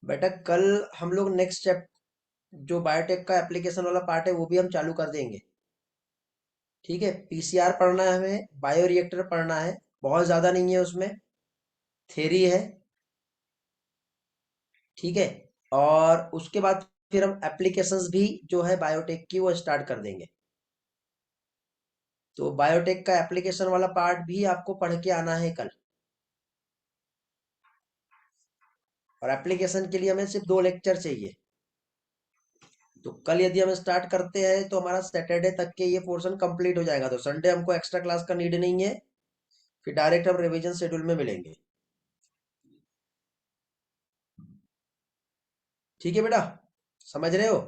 B: बेटा कल हम लोग नेक्स्ट चैप जो बायोटेक का एप्लीकेशन वाला पार्ट है वो भी हम चालू कर देंगे। ठीक है, पीसीआर पढ़ना है हमें, बायो रिएक्टर पढ़ना है। बहुत ज्यादा नहीं है उसमें, थ्योरी है। ठीक है। और उसके बाद फिर हम एप्लीकेशंस भी जो है बायोटेक की वो स्टार्ट कर देंगे। तो बायोटेक का एप्लीकेशन वाला पार्ट भी आपको पढ़ के आना है कल। और एप्लीकेशन के लिए हमें सिर्फ 2 लेक्चर चाहिए। तो कल यदि हम स्टार्ट करते हैं तो हमारा सैटरडे तक के ये पोर्शन कंप्लीट हो जाएगा। तो संडे हमको एक्स्ट्रा क्लास का नीड नहीं है। फिर डायरेक्ट हम रिवीजन शेड्यूल में मिलेंगे। ठीक है बेटा, समझ रहे हो?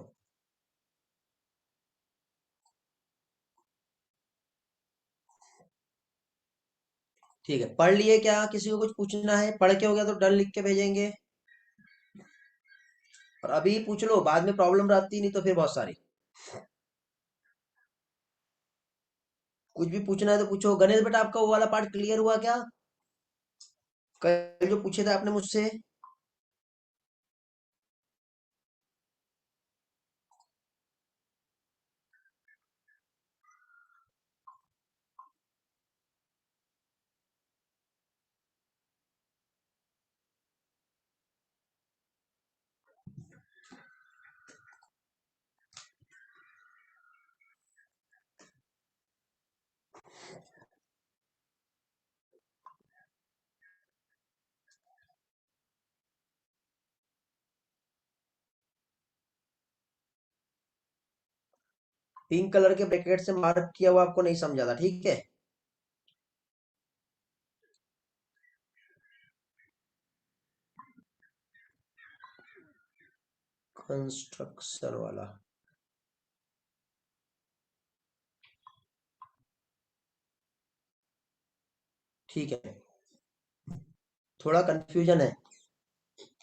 B: ठीक है, पढ़ लिए क्या? किसी को कुछ पूछना है? पढ़ के हो गया तो डन लिख के भेजेंगे। और अभी पूछ लो, बाद में प्रॉब्लम रहती नहीं तो फिर बहुत सारी। कुछ भी पूछना है तो पूछो। गणेश बेटा आपका वो वाला पार्ट क्लियर हुआ क्या? कल जो पूछे थे आपने मुझसे। पिंक कलर के ब्रैकेट से मार्क किया हुआ आपको नहीं समझा था, ठीक है। कंस्ट्रक्शन वाला, ठीक है, थोड़ा कंफ्यूजन है,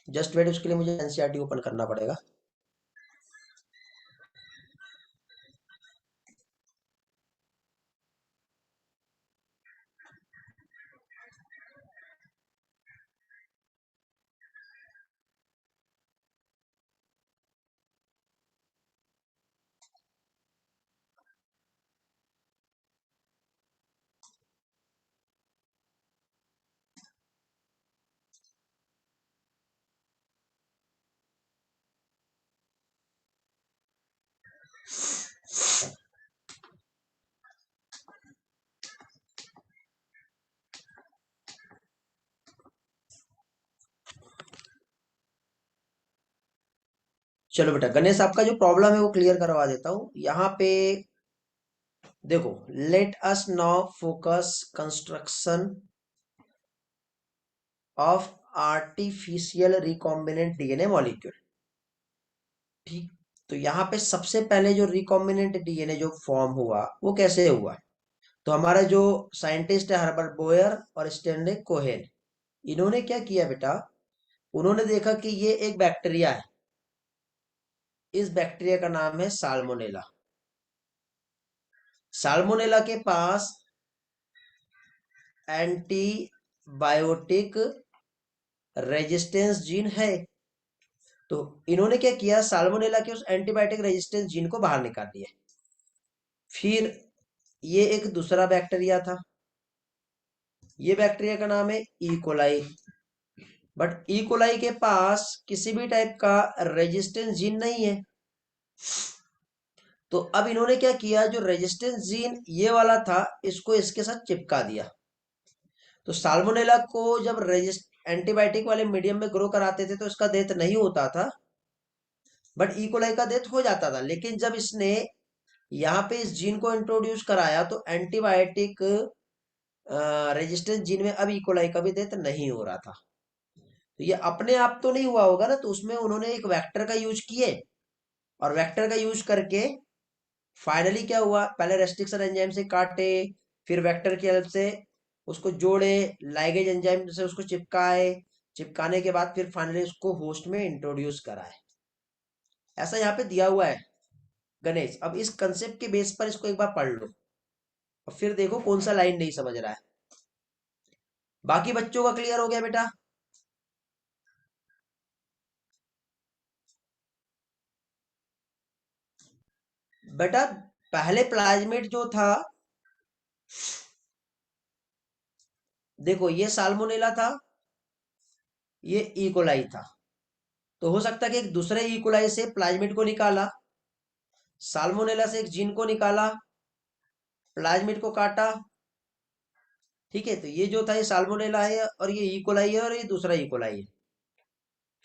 B: जस्ट वेट, उसके लिए मुझे एनसीईआरटी ओपन करना पड़ेगा। चलो बेटा गणेश, आपका जो प्रॉब्लम है वो क्लियर करवा देता हूं यहाँ पे। देखो, let us now focus construction of artificial recombinant DNA molecule. ठीक, तो यहाँ पे सबसे पहले जो रिकॉम्बिनेंट डीएनए जो फॉर्म हुआ वो कैसे हुआ। तो हमारा जो साइंटिस्ट है हर्बर्ट बोयर और स्टैनले कोहेन, इन्होंने क्या किया बेटा, उन्होंने देखा कि ये एक बैक्टीरिया है, इस बैक्टीरिया का नाम है साल्मोनेला। साल्मोनेला के पास एंटीबायोटिक रेजिस्टेंस जीन है। तो इन्होंने क्या किया, साल्मोनेला के उस एंटीबायोटिक रेजिस्टेंस जीन को बाहर निकाल दिया। फिर ये एक दूसरा बैक्टीरिया था, ये बैक्टीरिया का नाम है इकोलाई। बट इकोलाई के पास किसी भी टाइप का रेजिस्टेंस जीन नहीं है। तो अब इन्होंने क्या किया, जो रेजिस्टेंस जीन ये वाला था इसको इसके साथ चिपका दिया। तो साल्मोनेला को जब रेजिस्ट एंटीबायोटिक वाले मीडियम में ग्रो कराते थे तो इसका डेथ नहीं होता था, बट इकोलाई का डेथ हो जाता था। लेकिन जब इसने यहाँ पे इस जीन को इंट्रोड्यूस कराया तो एंटीबायोटिक रेजिस्टेंस जीन में अब इकोलाई का भी डेथ नहीं हो रहा था। तो ये अपने आप तो नहीं हुआ होगा ना, तो उसमें उन्होंने एक वेक्टर का यूज किए, और वेक्टर का यूज करके फाइनली क्या हुआ, पहले रेस्ट्रिक्शन एंजाइम से काटे, फिर वेक्टर की हेल्प से उसको जोड़े, लाइगेज एंजाइम से उसको चिपकाए, चिपकाने के बाद फिर फाइनली उसको होस्ट में इंट्रोड्यूस कराए। ऐसा यहाँ पे दिया हुआ है गणेश। अब इस कंसेप्ट के बेस पर इसको एक बार पढ़ लो और फिर देखो कौन सा लाइन नहीं समझ रहा है। बाकी बच्चों का क्लियर हो गया बेटा। बेटा पहले प्लाज्मिड जो था, देखो ये साल्मोनेला था, ये इकोलाई था। तो हो सकता है कि एक दूसरे इकोलाई से प्लाज्मिड को निकाला, साल्मोनेला से एक जीन को निकाला, प्लाज्मिड को काटा। ठीक है, तो ये जो था ये साल्मोनेला है और ये इकोलाई है और ये दूसरा इकोलाई है।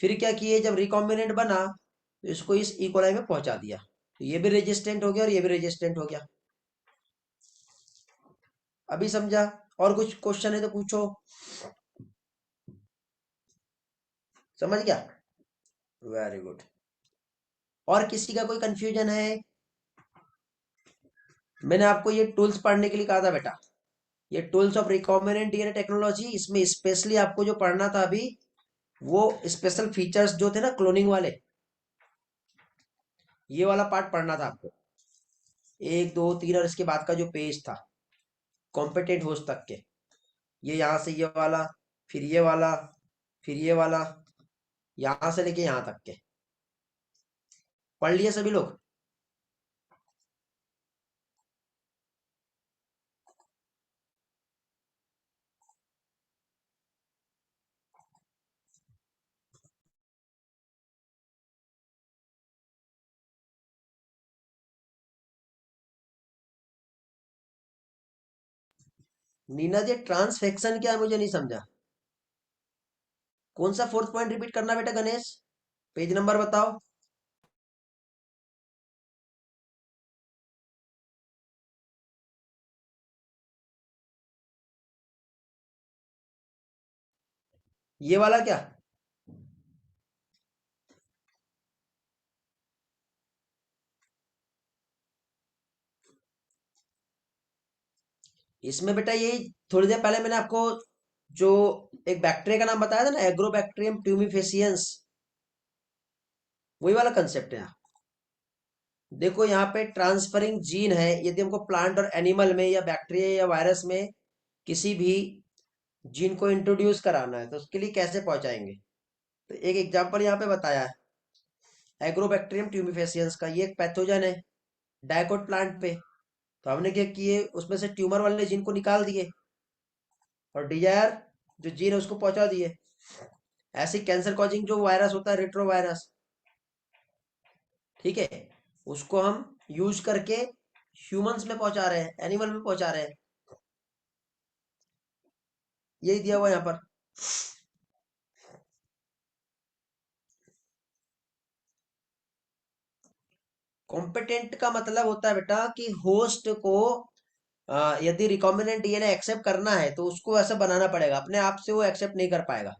B: फिर क्या किए, जब रिकॉम्बिनेंट बना तो इसको इस इकोलाई में पहुंचा दिया, तो ये भी रेजिस्टेंट हो गया और ये भी रेजिस्टेंट हो गया। अभी समझा? और कुछ क्वेश्चन है तो पूछो। समझ गया, वेरी गुड। और किसी का कोई कंफ्यूजन है? मैंने आपको ये टूल्स पढ़ने के लिए कहा था बेटा, ये tools of recombinant DNA technology, इसमें स्पेशली आपको जो पढ़ना था अभी, वो स्पेशल फीचर्स जो थे ना क्लोनिंग वाले, ये वाला पार्ट पढ़ना था आपको, एक दो तीन, और इसके बाद का जो पेज था कॉम्पिटेंट होस्ट तक के, ये यहाँ से ये वाला, फिर ये वाला, फिर ये वाला, यहाँ से लेके यहाँ तक के पढ़ लिए सभी लोग? नीना जी, ट्रांसफेक्शन क्या है मुझे नहीं समझा। कौन सा फोर्थ पॉइंट रिपीट करना बेटा गणेश, पेज नंबर बताओ। ये वाला क्या? इसमें बेटा ये थोड़ी देर पहले मैंने आपको जो एक बैक्टीरिया का नाम बताया था ना, एग्रोबैक्टीरियम ट्यूमिफेसियंस, वही वाला कंसेप्ट है यहाँ। देखो यहाँ पे ट्रांसफरिंग जीन है, यदि हमको प्लांट और एनिमल में या बैक्टीरिया या वायरस में किसी भी जीन को इंट्रोड्यूस कराना है तो उसके लिए कैसे पहुंचाएंगे। तो एक एग्जांपल यहाँ पे बताया है एग्रोबैक्टीरियम ट्यूमिफेसियंस का। ये एक पैथोजन है डायकोट प्लांट पे। तो हमने क्या किए, उसमें से ट्यूमर वाले जीन को निकाल दिए और डिजायर जो जीन है उसको पहुंचा दिए। ऐसे कैंसर कॉजिंग जो वायरस होता है रेट्रो वायरस, ठीक है, उसको हम यूज करके ह्यूमंस में पहुंचा रहे हैं, एनिमल में पहुंचा रहे हैं। यही दिया हुआ है यहाँ पर। कॉम्पिटेंट का मतलब होता है बेटा कि होस्ट को यदि रिकॉम्बिनेंट डीएनए एक्सेप्ट करना है तो उसको ऐसा बनाना पड़ेगा, अपने आप से वो एक्सेप्ट नहीं कर पाएगा।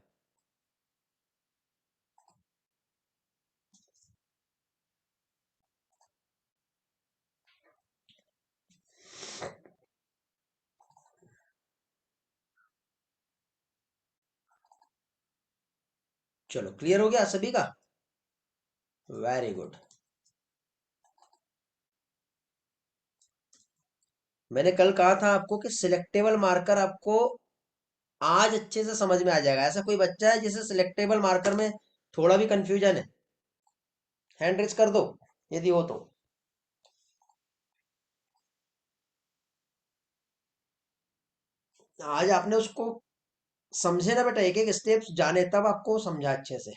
B: चलो क्लियर हो गया सभी का? Very good. मैंने कल कहा था आपको कि सिलेक्टेबल मार्कर आपको आज अच्छे से समझ में आ जाएगा। ऐसा कोई बच्चा है जिसे सिलेक्टेबल मार्कर में थोड़ा भी कंफ्यूजन है? हैंड रेज कर दो यदि हो तो। आज आपने उसको समझे ना बेटा, एक एक स्टेप्स जाने तब आपको समझा अच्छे से।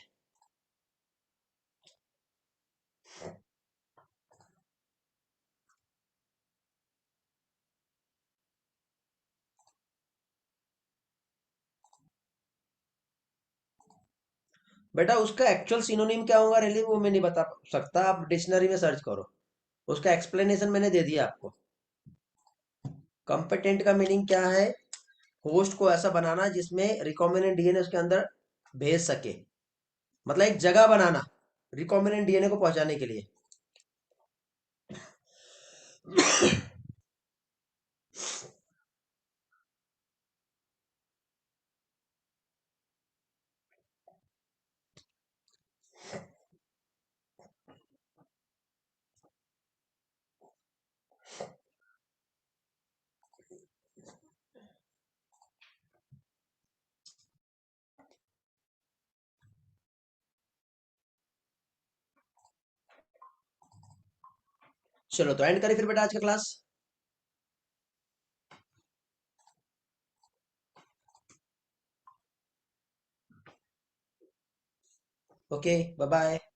B: बेटा उसका एक्चुअल सिनोनिम क्या होगा रियली वो मैं नहीं बता सकता, आप डिक्शनरी में सर्च करो। उसका एक्सप्लेनेशन मैंने दे दिया आपको। कॉम्पिटेंट का मीनिंग क्या है? होस्ट को ऐसा बनाना जिसमें रिकॉम्बिनेंट डीएनए उसके अंदर भेज सके, मतलब एक जगह बनाना रिकॉम्बिनेंट डीएनए को पहुंचाने के लिए। चलो तो एंड करें फिर बेटा आज का क्लास। Okay bye bye.